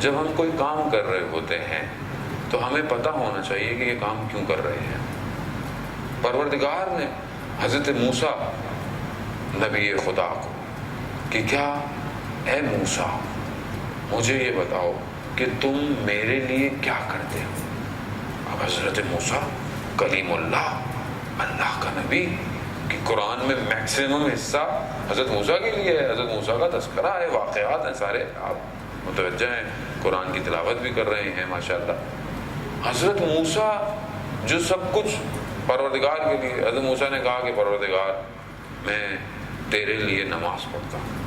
جب ہم کوئی کام کر رہے ہوتے ہیں تو ہمیں پتہ ہونا چاہیے کہ یہ کام کیوں کر رہے ہیں. پروردگار نے حضرت موسیٰ نبی خدا کو کہ کیا اے موسیٰ مجھے یہ بتاؤ کہ تم میرے لیے کیا کرتے ہو. اب حضرت موسیٰ کلیم اللہ، اللہ کا نبی، کہ قرآن میں میکسیمم حصہ حضرت موسیٰ کے لیے ہے، حضرت موسیٰ کا تذکرہ ہے، واقعات ہیں سارے، آپ متوجہ ہیں، قرآن کی تلاوت بھی کر رہے ہیں ماشاءاللہ. حضرت موسیٰ جو سب کچھ پروردگار کے لیے، حضرت موسیٰ نے کہا کہ پروردگار میں تیرے لیے نماز پڑھتا ہوں.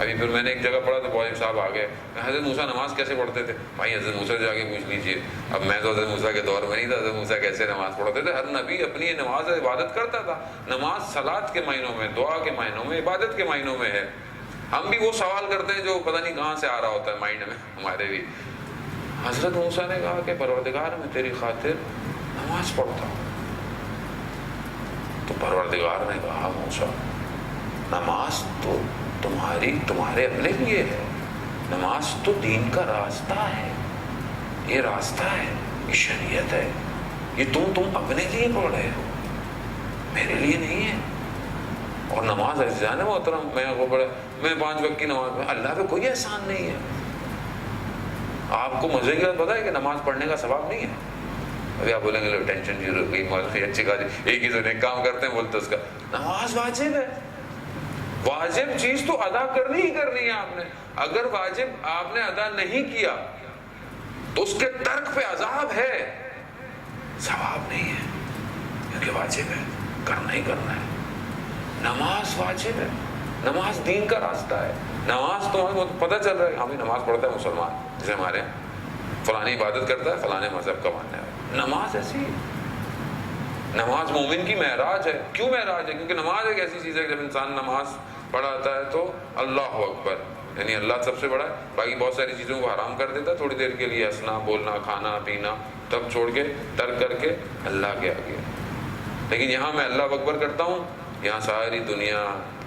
ابھی پھر میں نے ایک جگہ پڑھا تو بہت صاحب آ گئے، حضرت موسیٰ نماز کیسے پڑھتے تھے؟ بھائی حضرت موسیٰ جا کے پوچھ لیجئے. اب میں تو حضرت موسیٰ کے دور میں نہیں تھا، حضرت موسیٰ کیسے نماز پڑھتے تھے. ہر نبی اپنی نماز عبادت کرتا تھا. نماز صلاۃ کے معنوں میں، دعا کے معنوں میں، عبادت کے معنوں میں ہے. ہم بھی وہ سوال کرتے ہیں جو پتہ نہیں کہاں سے آ رہا ہوتا ہے مائنڈ میں ہمارے بھی. حضرت موسیٰ نے کہا کہ پروردگار میں تیری خاطر نماز پڑھتا ہوں. تو پروردگار نے کہا موسیٰ نماز تو تمہارے اپنے لیے ہے، نماز تو دین کا راستہ ہے، یہ راستہ ہے، یہ شریعت ہے، یہ تم اپنے لیے پڑھ رہے ہو، میرے لیے نہیں ہے. اور نماز عزیزان محترم، میں 5 وقت کی نماز میں، اللہ پہ کوئی احسان نہیں ہے. آپ کو مزے کی بات پتہ ہے کہ نماز پڑھنے کا ثواب نہیں ہے. ابھی آپ بولیں گے لو ٹینشن شروع ہو گئی، مولوی اچھی خاصی ایک ہی تو نیک کام کرتے ہیں بولتے اس کا. نماز واجب ہے، واجب چیز تو ادا کرنی ہی کرنی ہے آپ نے. اگر واجب آپ نے ادا نہیں کیا تو اس کے ترک پہ عذاب ہے، ثواب نہیں ہے، کیونکہ واجب ہے، کرنا ہی کرنا ہے. نماز واجب ہے، نماز دین کا راستہ ہے. نماز تو ہمیں پتہ چل رہا ہے ہمیں نماز پڑھتا ہے مسلمان، جیسے ہمارے فلانی عبادت کرتا ہے فلانے مذہب کا ماننے والا. نماز ایسی ہے، نماز مومن کی معراج ہے. کیوں معراج ہے؟ کیونکہ نماز ایک ایسی چیز ہے کہ جب انسان نماز پڑھاتا ہے تو اللہ اکبر، یعنی اللہ سب سے بڑا ہے، باقی بہت ساری چیزوں کو حرام کر دیتا ہے تھوڑی دیر کے لیے، ہنسنا بولنا کھانا پینا تب چھوڑ کے ترک کر کے اللہ کے آگے. لیکن یہاں میں اللہ اکبر کرتا ہوں، یہاں ساری دنیا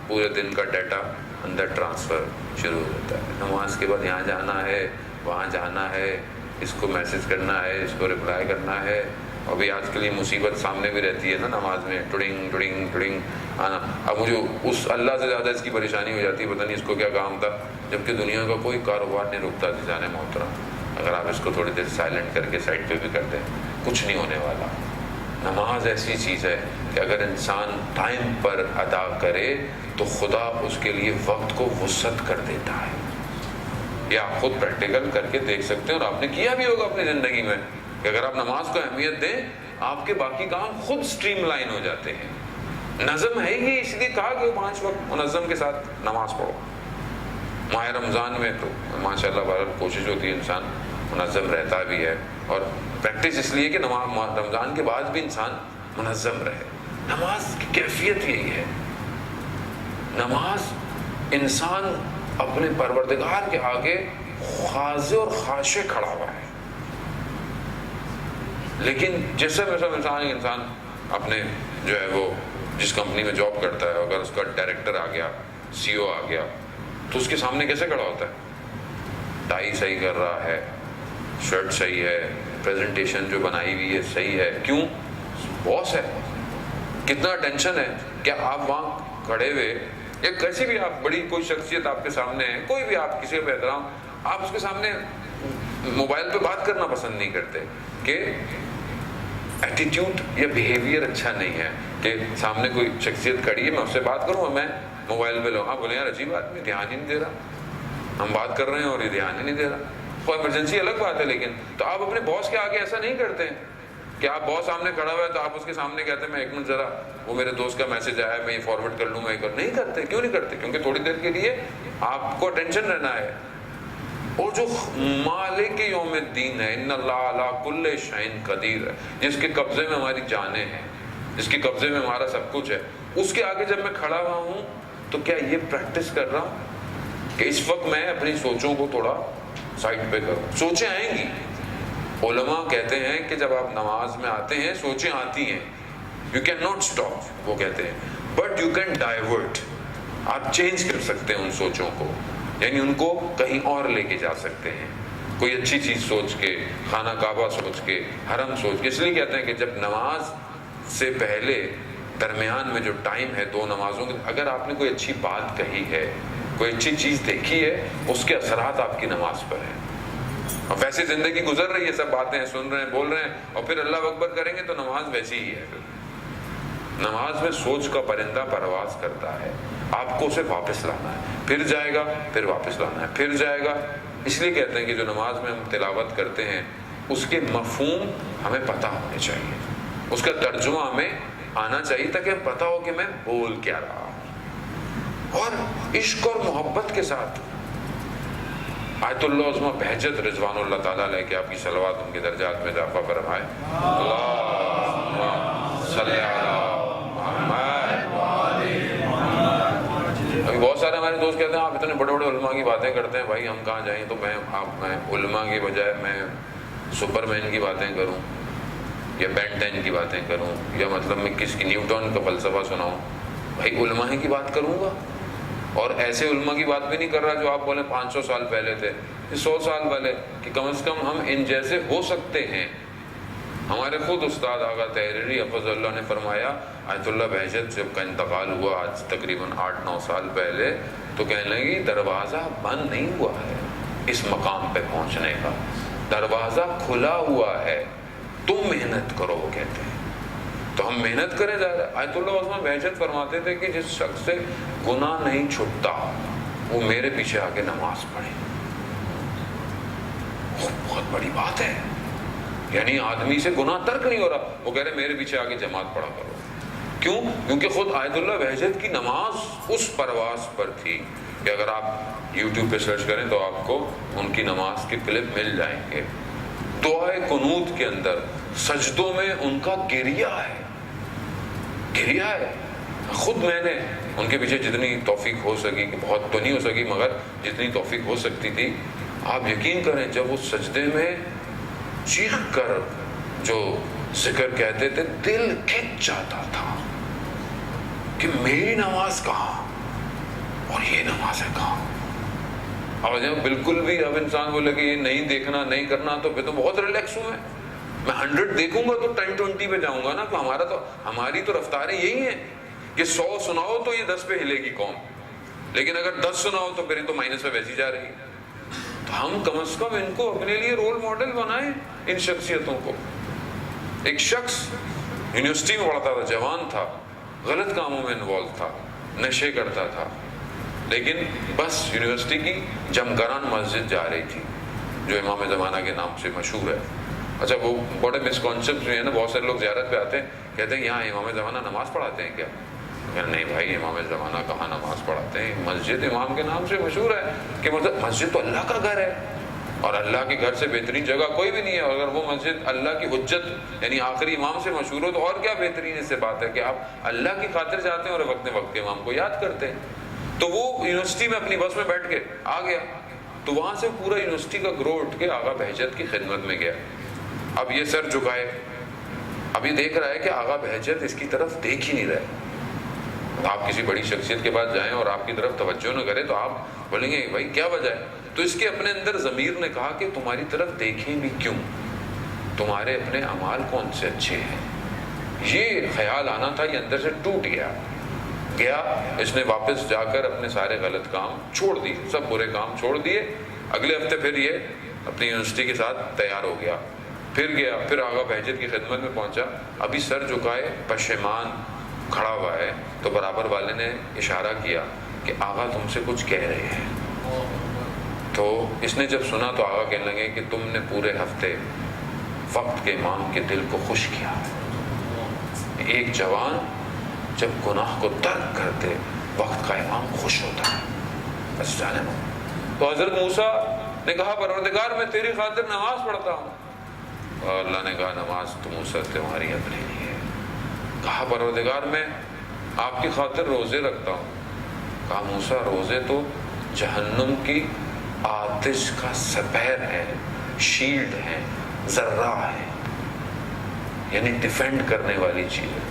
پورے دن کا ڈیٹا اندر ٹرانسفر شروع ہو جاتا ہے. نماز کے بعد یہاں جانا ہے وہاں جانا ہے، اس کو میسج کرنا ہے اس کو رپلائی کرنا ہے. ابھی آج کل یہ مصیبت سامنے بھی رہتی ہے نا نماز میں، ٹڑنگ ٹڑنگ ٹڑنگ آنا. اب مجھے اس اللہ سے زیادہ اس کی پریشانی ہو جاتی ہے، پتہ نہیں اس کو کیا کام تھا، جبکہ دنیا کا کوئی کاروبار نہیں رکتا. جانے محترم اگر آپ اس کو تھوڑی دیر سائلنٹ کر کے سائڈ پہ بھی کر دیں کچھ نہیں ہونے والا. نماز ایسی چیز ہے کہ اگر انسان ٹائم پر ادا کرے تو خدا اس کے لیے وقت کو وسعت کر دیتا ہے. یہ آپ خود پریکٹیکل کر کے دیکھ سکتے ہیں، اور آپ نے کیا بھی ہوگا اپنی زندگی میں کہ اگر آپ نماز کو اہمیت دیں آپ کے باقی کام خود سٹریم لائن ہو جاتے ہیں. نظم ہے یہ، اس لیے کہا کہ 5 وقت منظم کے ساتھ نماز پڑھو. ماہ رمضان میں تو ماشاءاللہ بہرحال کوشش ہوتی ہے انسان منظم رہتا بھی ہے، اور پریکٹس اس لیے کہ رمضان کے بعد بھی انسان منظم رہے. نماز کی کیفیت یہی ہے، نماز انسان اپنے پروردگار کے آگے خاضع اور خاشع کھڑا ہوا ہے. لیکن جیسے انسان اپنے جو ہے وہ جس کمپنی میں جاب کرتا ہے، اگر اس کا ڈائریکٹر آ گیا، سی او آ گیا، تو اس کے سامنے کیسے کھڑا ہوتا ہے؟ ٹائی صحیح کر رہا ہے، شرٹ صحیح ہے، پریزنٹیشن جو بنائی ہوئی ہے صحیح ہے. کیوں؟ باس ہے. کتنا ٹینشن ہے کہ آپ وہاں کھڑے ہوئے یا کیسی بھی آپ بڑی کوئی شخصیت آپ کے سامنے ہے، کوئی بھی آپ کسی کا احترام، آپ اس کے سامنے موبائل پہ بات کرنا پسند نہیں کرتے کہ ایٹیٹیوڈ یا بیہیویئر اچھا نہیں ہے کہ سامنے کوئی شخصیت کھڑی ہے میں اس سے بات کروں اور میں موبائل پہ لوں. آپ بولیں یار عجیب آدمی دھیان ہی نہیں دے رہا، ہم بات کر رہے ہیں اور یہ دھیان ہی نہیں دے رہا. کوئی ایمرجنسی الگ بات ہے، لیکن تو آپ اپنے باس کے آگے ایسا نہیں کرتے ہیں کہ آپ باس سامنے کھڑا ہوا ہے تو آپ اس کے سامنے کہتے ہیں میں 1 منٹ ذرا وہ میرے دوست کا میسج آیا ہے میں یہ فارورڈ کر لوں. میں نہیں کرتے. کیوں نہیں کرتے؟ کیونکہ تھوڑی دیر کے لیے آپ کو اٹینشن رہنا ہے. اور جو مالک یوم الدین ہے، ان اللہ علی کل شیء قدیر ہے، جس کے قبضے میں ہماری جانیں ہیں، جس کے قبضے میں ہمارا سب کچھ ہے، اس کے آگے جب میں کھڑا ہوا ہوں تو کیا یہ پریکٹس کر رہا ہوں کہ اس وقت میں اپنی سوچوں کو تھوڑا سائڈ پہ کروں؟ سوچیں آئیں گی. علماء کہتے ہیں کہ جب آپ نماز میں آتے ہیں سوچیں آتی ہیں، یو کین ناٹ اسٹاپ، وہ کہتے ہیں، بٹ یو کین ڈائیورٹ. آپ چینج کر سکتے ہیں ان سوچوں کو، یعنی ان کو کہیں اور لے کے جا سکتے ہیں. کوئی اچھی چیز سوچ کے، خانہ کعبہ سوچ کے، حرم سوچ کے. اس لیے کہتے ہیں کہ جب نماز سے پہلے درمیان میں جو ٹائم ہے 2 نمازوں کے، اگر آپ نے کوئی اچھی بات کہی ہے، کوئی اچھی چیز دیکھی ہے، اس کے اثرات آپ کی نماز پر ہیں. اور ویسے زندگی گزر رہی ہے، سب باتیں سن رہے ہیں، بول رہے ہیں، اور پھر اللہ اکبر کریں گے تو نماز ویسی ہی ہے. نماز میں سوچ کا پرندہ پرواز کرتا ہے، آپ کو اسے واپس لانا ہے، پھر جائے گا، پھر واپس لانا ہے، پھر جائے گا. اس لیے کہتے ہیں کہ جو نماز میں ہم تلاوت کرتے ہیں اس کے مفہوم ہمیں پتہ ہونے چاہیے، اس کا ترجمہ ہمیں آنا چاہیے تاکہ ہم پتہ ہو کہ میں بول کیا رہا ہوں. اور عشق اور محبت کے ساتھ آیت اللہ عظمہ بہجت رضوان اللہ تعالیٰ علیہ کہ آپ کی صلوات ان کے درجات میں اضافہ فرمائے. اللہم صلی علی محمد. ابھی بہت سارے ہمارے دوست کہتے ہیں آپ اتنے بڑے بڑے علماء کی باتیں کرتے ہیں، بھائی ہم کہاں جائیں؟ تو میں علماء کی بجائے میں سپر مین کی باتیں کروں یا بین 10 کی باتیں کروں، یا مطلب میں کس کی نیوٹن کا فلسفہ سناؤں؟ بھائی علماء کی بات کروں گا. اور ایسے علماء کی بات بھی نہیں کر رہا جو آپ بولیں 500 سال پہلے تھے، 100 سال پہلے، کہ کم از کم ہم ان جیسے ہو سکتے ہیں. ہمارے خود استاد آغا تحریری حفظ اللہ نے فرمایا، آیت اللہ بہجت جب کا انتقال ہوا آج تقریباً 8-9 سال پہلے، تو کہنے لگی دروازہ بند نہیں ہوا ہے اس مقام پہ پہنچنے کا، دروازہ کھلا ہوا ہے، تم محنت کرو، وہ کہتے ہیں. تو ہم محنت کریں زیادہ. آیت اللہ عظمہ بہجت فرماتے تھے کہ جس شخص سے گناہ نہیں چھٹتا وہ میرے پیچھے آ کے نماز پڑھے. بہت بڑی بات ہے، یعنی آدمی سے گناہ ترک نہیں ہو رہا، وہ کہہ رہے میرے پیچھے آ کے جماعت پڑھا کرو. کیوں؟ کیونکہ خود آیت اللہ بہجت کی نماز اس پرواز پر تھی کہ اگر آپ یوٹیوب پہ سرچ کریں تو آپ کو ان کی نماز کے کلپ مل جائیں گے. دعائے قنوت کے اندر سجدوں میں ان کا گریہ ہے. خود میں نے ان کے پیچھے جتنی توفیق ہو سکی، کہ بہت تو نہیں ہو سکی مگر جتنی توفیق ہو سکتی تھی، آپ یقین کریں جب وہ سجدے میں چیخ کر جو ذکر کہتے تھے دل کھنچ جاتا تھا کہ میری نماز کہاں اور یہ نماز ہے کہاں. اب جب بالکل بھی اب انسان بولے کہ یہ نہیں دیکھنا نہیں کرنا تو پھر تو بہت ریلیکس ہوں. میں 100 دیکھوں گا تو 10-20 پہ جاؤں گا نا. تو ہماری تو رفتاریں یہی ہیں کہ 100 سناؤ تو یہ 10 پہ ہلے گی قوم، لیکن اگر 10 سناؤ تو پھر تو مائنس پہ ویسی جا رہی ہے. تو ہم کم از کم ان کو اپنے لیے رول ماڈل بنائیں، ان شخصیتوں کو. ایک شخص یونیورسٹی میں پڑھتا تھا، جوان تھا، غلط کاموں میں انوالو تھا، نشے کرتا تھا، لیکن بس یونیورسٹی کی جمگران مسجد جا رہی تھی جو امام زمانہ کے نام سے مشہور ہے. اچھا وہ بڑے مسکانسیپٹ جو ہے نا، بہت سارے لوگ زیارت پہ آتے ہیں کہتے ہیں یہاں امام زمانہ نماز پڑھاتے ہیں کیا؟ نہیں بھائی، امام زمانہ کہاں نماز پڑھاتے ہیں، مسجد امام کے نام سے مشہور ہے. کہ مطلب مسجد تو اللہ کا گھر ہے اور اللہ کے گھر سے بہترین جگہ کوئی بھی نہیں ہے. اگر وہ مسجد اللہ کی حجت یعنی آخری امام سے مشہور ہو تو اور کیا بہترین اس سے بات ہے کہ آپ اللہ کی خاطر جاتے ہیں اور وقت کے امام کو یاد کرتے ہیں. تو وہ یونیورسٹی میں اپنی بس میں بیٹھ کے آ گیا، تو وہاں سے پورا یونیورسٹی کا گروہ اٹھ کے آغا بہجت کی خدمت میں گیا. اب یہ سر جھکائے، اب یہ دیکھ رہا ہے کہ آغا بہجت اس کی طرف دیکھ ہی نہیں رہے. آپ کسی بڑی شخصیت کے پاس جائیں اور آپ کی طرف توجہ نہ کرے تو آپ بولیں گے بھائی کیا وجہ ہے؟ تو اس کے اپنے اندر ضمیر نے کہا کہ تمہاری طرف دیکھیں بھی کیوں، تمہارے اپنے اعمال کون سے اچھے ہیں. یہ خیال آنا تھا، یہ اندر سے ٹوٹ گیا. اس نے واپس جا کر اپنے سارے غلط کام چھوڑ دیے، سب برے کام چھوڑ دیے. اگلے ہفتے پھر یہ اپنی یونیورسٹی کے ساتھ تیار ہو گیا، پھر گیا، پھر آغا بہجت کی خدمت میں پہنچا. ابھی سر جھکائے پشیمان کھڑا ہوا ہے تو برابر والے نے اشارہ کیا کہ آغا تم سے کچھ کہہ رہے ہیں. تو اس نے جب سنا تو آغا کہنے لگے کہ تم نے پورے ہفتے وقت کے امام کے دل کو خوش کیا. ایک جوان جب گناہ کو ترک کرتے وقت کا امام خوش ہوتا ہے. بس جانے دو. تو حضرت موسیٰ نے کہا پروردگار میں تیری خاطر نماز پڑھتا ہوں. اور اللہ نے کہا نماز تو موسیٰ تمہاری اپنے لیے ہے. کہا پروردگار میں آپ کی خاطر روزے رکھتا ہوں. کہا موسیٰ روزے تو جہنم کی آتش کا سپیر ہے، شیلڈ ہے، ذرہ ہے، یعنی ڈیفینڈ کرنے والی چیز ہے.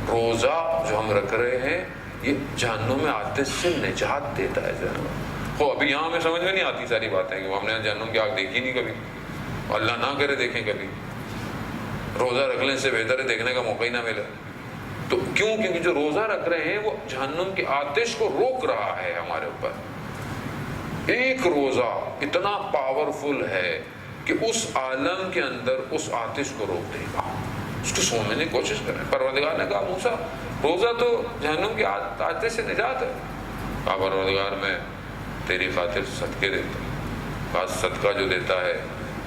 روزہ جو ہم رکھ رہے ہیں یہ جہنم میں آتش سے نجات دیتا ہے. ابھی یہاں ہمیں سمجھ میں نہیں آتی ساری باتیں کہ ہم نے جہنم کی آگ دیکھی نہیں کبھی، اللہ نہ کرے دیکھیں کبھی. روزہ رکھ لیں سے بہتر ہے دیکھنے کا موقع ہی نہ ملے. تو کیوں؟ کیونکہ جو روزہ رکھ رہے ہیں وہ جہنم کی آتش کو روک رہا ہے ہمارے اوپر. ایک روزہ اتنا پاورفل ہے کہ اس عالم کے اندر اس آتش کو روک دے گا. اس کو سوچنے کی کوشش کریں. پروردگار نے کہا موسیٰ روزہ تو جہنم کی آتش سے نجات ہے. کہا پروردگار میں تیری خاطر صدقے دیتا ہوں. کہا صدقہ جو دیتا ہے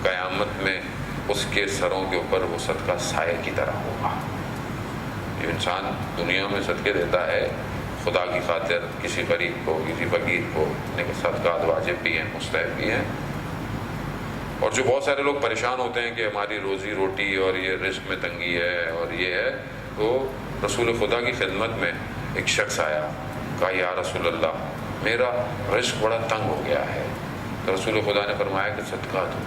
قیامت میں اس کے سروں کے اوپر وہ صدقہ سائے کی طرح ہوگا. جو انسان دنیا میں صدقے دیتا ہے خدا کی خاطر کسی غریب کو، کسی فقیر کو، صدقات واجب بھی ہیں، مستحب بھی ہیں. اور جو بہت سارے لوگ پریشان ہوتے ہیں کہ ہماری روزی روٹی اور یہ رزق میں تنگی ہے اور یہ ہے، تو رسول خدا کی خدمت میں ایک شخص آیا. کہا یا رسول اللہ میرا رزق بڑا تنگ ہو گیا ہے. تو رسول خدا نے فرمایا کہ صدقہ دو.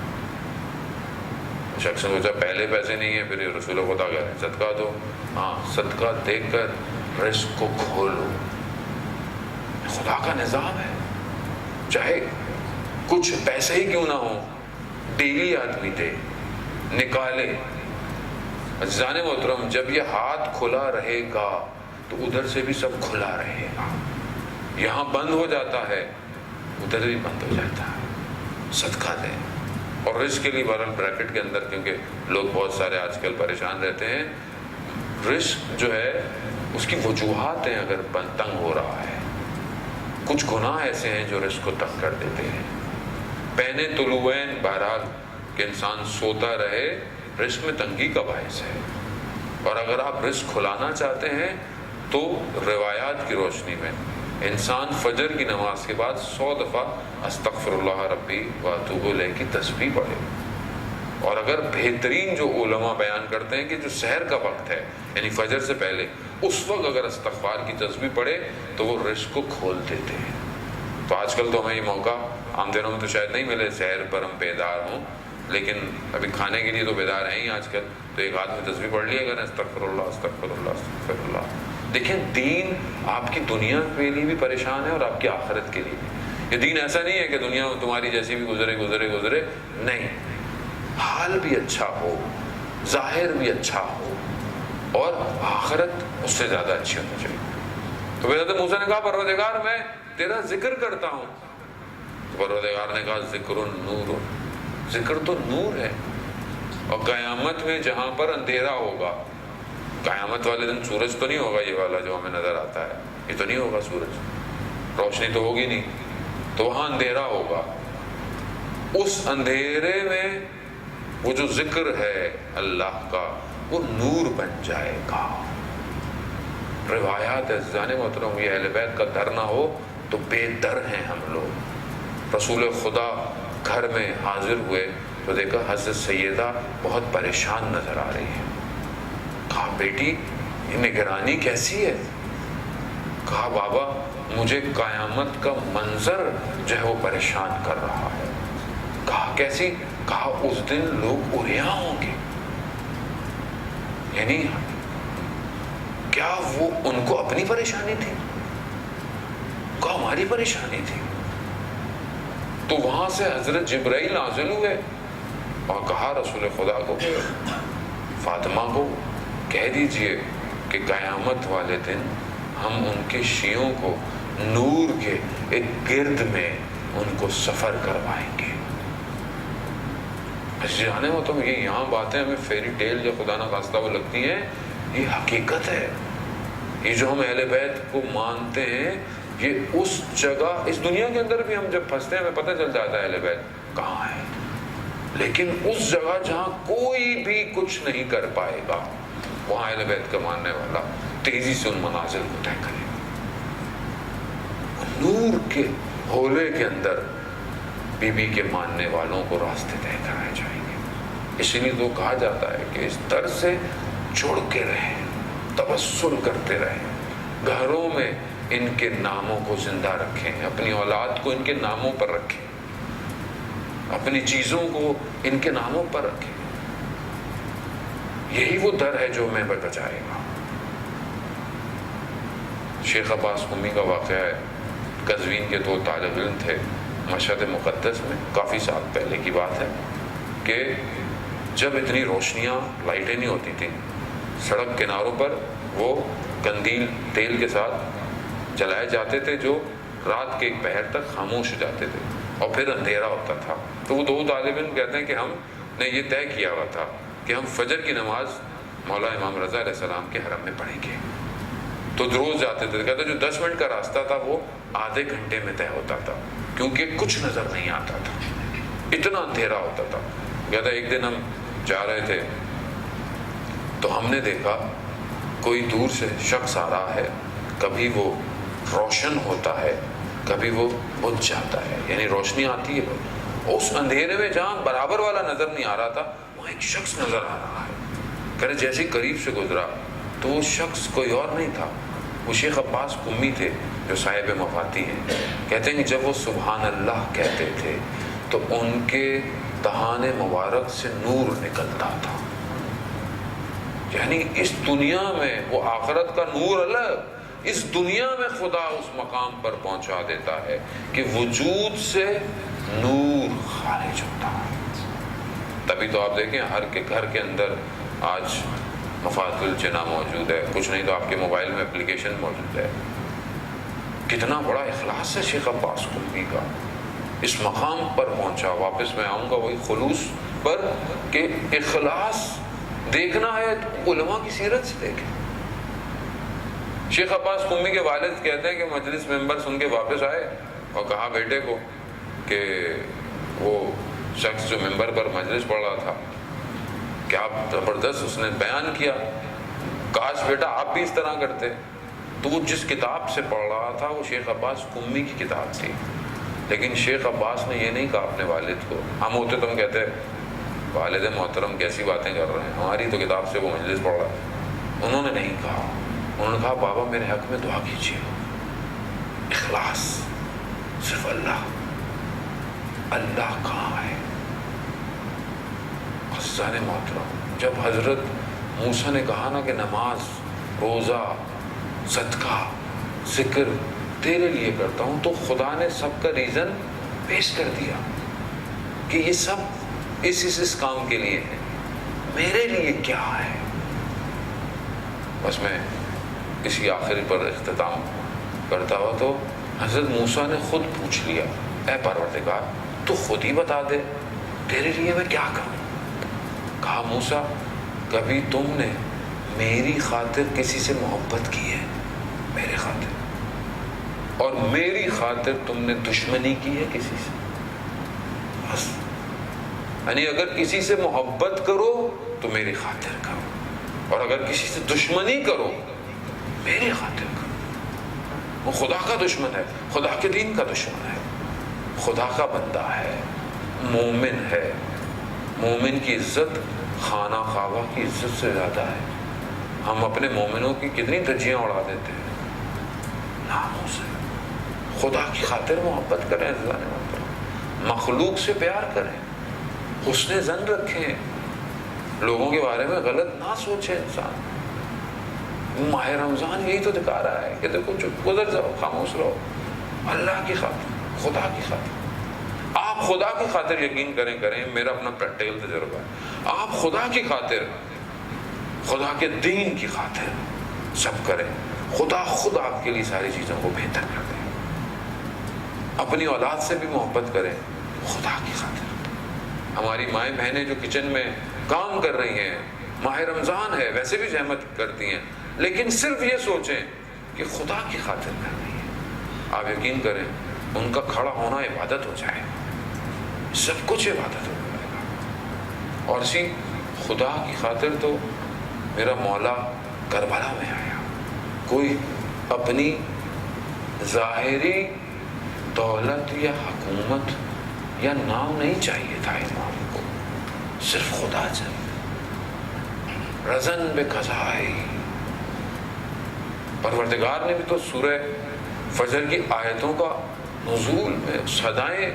شخص نے سوچا پہلے پیسے نہیں ہیں، پھر رسول خدا کہہ رہے ہیں صدقہ دو. ہاں صدقہ دے کر رزق کو کھولو. خدا کا نظام ہے، چاہے کچھ پیسے ہی کیوں نہ ہو ڈیلی آدمی دے، نکالے. عزیزان محترم جب یہ ہاتھ کھلا رہے گا تو ادھر سے بھی سب کھلا رہے گا. یہاں بند ہو جاتا ہے ادھر بھی بند ہو جاتا ہے. صدقہ دیں. اور رزق کے لیے بہرحال بریکٹ کے اندر، کیونکہ لوگ بہت سارے آج کل پریشان رہتے ہیں، رزق جو ہے اس کی وجوہات ہیں. اگر تنگ ہو رہا ہے کچھ گناہ ایسے ہیں جو رزق کو تنگ کر دیتے ہیں. پہنے طلوعین بہرحال کہ انسان سوتا رہے رزق میں تنگی کا باعث ہے. اور اگر آپ رزق کھلانا چاہتے ہیں تو روایات کی روشنی میں انسان فجر کی نماز کے بعد 100 دفعہ استغفر اللہ ربی واتوب الیہ کی تسبیح پڑھے. اور اگر بہترین جو علماء بیان کرتے ہیں کہ جو سحر کا وقت ہے یعنی فجر سے پہلے اس وقت اگر استغفار کی تسبیح پڑھے تو وہ رزق کو کھول دیتے ہیں. تو آج کل تو ہمیں یہ موقع عام دنوں میں تو شاید نہیں ملے سحر پر ہم بیدار ہوں، لیکن ابھی کھانے کے لیے تو بیدار ہیں ہی آج کل. تو ایک ہاتھ میں تسبیح پڑھ لیا کریں استغفر اللہ استغفر اللہ استغفر اللہ. دیکھیں دین آپ کی دنیا کے لیے بھی پریشان ہے اور آپ کی آخرت کے لیے بھی. یہ دین ایسا نہیں ہے کہ دنیا تمہاری جیسی بھی گزرے نہیں، حال بھی اچھا ہو، ظاہر بھی اچھا ہو اور آخرت اس سے زیادہ اچھی ہونی چاہیے. تو حضرت موسیٰ نے کہا پروردگار میں تیرا ذکر کرتا ہوں. تو پروردگار نے کہا ذکر نور، ذکر تو نور ہے. اور قیامت میں جہاں پر اندھیرا ہوگا، قیامت والے دن سورج تو نہیں ہوگا یہ والا جو ہمیں نظر آتا ہے، یہ تو نہیں ہوگا سورج، روشنی تو ہوگی نہیں، تو وہاں اندھیرا ہوگا. اس اندھیرے میں وہ جو ذکر ہے اللہ کا وہ نور بن جائے گا. روایات عزیزان محترم، یہ اہل بیت کا در نہ ہو تو بے در ہیں ہم لوگ. رسول خدا گھر میں حاضر ہوئے تو دیکھا حضرت سیدہ بہت پریشان نظر آ رہی ہے. کہا بیٹی یہ نگرانی کیسی ہے؟ کہا بابا مجھے قیامت کا منظر جو ہے وہ پریشان کر رہا ہے. کہا کیسی؟ کہا اس دن لوگ عریاں ہوں گے. یعنی کیا وہ ان کو اپنی پریشانی تھی؟ کہا ہماری پریشانی تھی. تو وہاں سے حضرت جبرائیل نازل ہوئے اور کہا رسول خدا کو فاطمہ کو کہہ دیجئے کہ قیامت والے دن ہم ان کے شیعوں کو نور کے ایک گرد میں ان کو سفر کروائیں گے. جانے ہو تو یہ یہاں باتیں ہمیں فیری ٹیل جو خدا نہ خواستہ وہ لگتی ہیں، یہ حقیقت ہے. یہ جو ہم اہل بیت کو مانتے ہیں یہ اس جگہ، اس دنیا کے اندر بھی ہم جب پھنستے ہیں ہمیں پتہ چل جاتا ہے اہل بیت کہاں ہے، لیکن اس جگہ جہاں کوئی بھی کچھ نہیں کر پائے گا وہاں اہل بیت کا ماننے والا تیزی سے ان منازل کو طے کرے گا. نور کے ہولے کے اندر بی بی کے ماننے والوں کو راستے طے کرائے جائیں گے. اسی لیے تو کہا جاتا ہے کہ اس در سے جڑ کے رہیں، توسل کرتے رہیں، گھروں میں ان کے ناموں کو زندہ رکھیں، اپنی اولاد کو ان کے ناموں پر رکھیں، اپنی چیزوں کو ان کے ناموں پر رکھیں. یہی وہ در ہے جو ہمیں بچائے گا. شیخ عباس قمی کا واقعہ ہے. قزوین کے دو طالب علم تھے مشہد مقدس میں، کافی سال پہلے کی بات ہے کہ جب اتنی روشنیاں لائٹیں نہیں ہوتی تھیں، سڑک کناروں پر وہ قندیل تیل کے ساتھ جلائے جاتے تھے جو رات کے ایک پہر تک خاموش ہو جاتے تھے اور پھر اندھیرا ہوتا تھا. تو وہ دو طالب علم کہتے ہیں کہ ہم نے یہ طے کیا ہوا تھا کہ ہم فجر کی نماز مولا امام رضا علیہ السلام کے حرم میں پڑھیں گے. تو روز جاتے تھے. کہتے جو 10 منٹ کا راستہ تھا وہ آدھے گھنٹے میں طے ہوتا تھا کیونکہ کچھ نظر نہیں آتا تھا، اتنا اندھیرا ہوتا تھا. کہتا ایک دن ہم جا رہے تھے تو ہم نے دیکھا کوئی دور سے شخص آ رہا ہے، کبھی وہ روشن ہوتا ہے کبھی وہ بجھ جاتا ہے، یعنی روشنی آتی ہے. اس اندھیرے میں جہاں برابر والا نظر نہیں آ رہا تھا وہاں ایک شخص نظر آ رہا ہے. کہہ رہے جیسے قریب سے گزرا تو وہ شخص کوئی اور نہیں تھا، وہ شیخ عباس قمی تھے جو صاحب مفاتی ہیں. کہتے ہیں کہ جب وہ سبحان اللہ کہتے تھے تو ان کے دہان مبارک سے نور نکلتا تھا. یعنی اس دنیا میں وہ آخرت کا نور الگ، اس دنیا میں خدا اس مقام پر پہنچا دیتا ہے کہ وجود سے نور خارج ہوتا ہے. تبھی تو آپ دیکھیں ہر کے گھر کے اندر آج مفاتل الجنا موجود ہے، کچھ نہیں تو آپ کے موبائل میں اپلیکیشن موجود ہے. کتنا بڑا اخلاص ہے شیخ عباس قمی کا، اس مقام پر پہنچا. واپس میں آؤں گا وہی خلوص پر کہ اخلاص دیکھنا ہے تو علماء کی سیرت سے دیکھیں. شیخ عباس قمی کے والد کہتے ہیں کہ مجلس ممبر سن کے واپس آئے اور کہا بیٹے کو کہ وہ شخص جو ممبر پر مجلس پڑھ رہا تھا کیا زبردست اس نے بیان کیا. کاش بیٹا آپ بھی اس طرح کرتے. تو وہ جس کتاب سے پڑھ رہا تھا وہ شیخ عباس قمی کی کتاب تھی، لیکن شیخ عباس نے یہ نہیں کہا اپنے والد کو. ہم ہوتے تو ہم کہتے والد محترم کیسی باتیں کر رہے ہیں، ہماری تو کتاب سے وہ مجلس پڑھ رہا ہے. انہوں نے نہیں کہا، انہوں نے کہا بابا میرے حق میں دعا کیجیے، اخلاص صرف اللہ. اللہ کہاں ہے؟ عزیزان محترم، جب حضرت موسیٰ نے کہا نا کہ نماز، روزہ، صدقہ، ذکر تیرے لیے کرتا ہوں، تو خدا نے سب کا ریزن پیش کر دیا کہ یہ سب اس کام کے لیے ہے، میرے لیے کیا ہے. بس میں اسی آخری پر اختتام کرتا ہوا تو حضرت موسیٰ نے خود پوچھ لیا، اے پروردگار تو خود ہی بتا دے تیرے لیے میں کیا کروں. کہا موسیٰ کبھی تم نے میری خاطر کسی سے محبت کی ہے؟ میرے خاطر. اور میری خاطر تم نے دشمنی کی ہے کسی سے؟ بس. یعنی اگر کسی سے محبت کرو تو میری خاطر کرو، اور اگر کسی سے دشمنی کرو میری خاطر کرو. وہ خدا کا دشمن ہے، خدا کے دین کا دشمن ہے، خدا کا بندہ ہے، مومن ہے. مومن کی عزت خانہ کعبہ کی عزت سے زیادہ ہے. ہم اپنے مومنوں کی کتنی دھجیاں اڑا دیتے ہیں ناموس ہے. خدا کی خاطر محبت کریں، مخلوق سے پیار کریں، حسن ظن رکھیں، لوگوں کے بارے میں غلط نہ سوچیں. انسان ماہ رمضان یہی تو دکھا رہا ہے کہ دیکھو چپ گزر جاؤ، خاموش رہو، اللہ کی خاطر، خدا کی خاطر. آپ خدا کی خاطر یقین کریں، میرا اپنا پریکٹیکل تجربہ ہے. آپ خدا کی خاطر، خدا کے دین کی خاطر سب کریں، خدا خود آپ کے لیے ساری چیزوں کو بہتر کر دے. اپنی اولاد سے بھی محبت کریں خدا کی خاطر. ہماری مائیں بہنیں جو کچن میں کام کر رہی ہیں، ماہ رمضان ہے ویسے بھی زحمت کرتی ہیں، لیکن صرف یہ سوچیں کہ خدا کی خاطر کر رہی ہیں. آپ یقین کریں ان کا کھڑا ہونا عبادت ہو جائے، سب کچھ عبادت ہو جائے گا. اور اسی خدا کی خاطر تو میرا مولا کربلا میں آیا. کوئی اپنی ظاہری دولت یا حکومت یا نام نہیں چاہیے تھا امام کو، صرف خدا چاہیے. رزن بقضائی. پروردگار نے بھی تو سورہ فجر کی آیتوں کا نزول میں صدائیں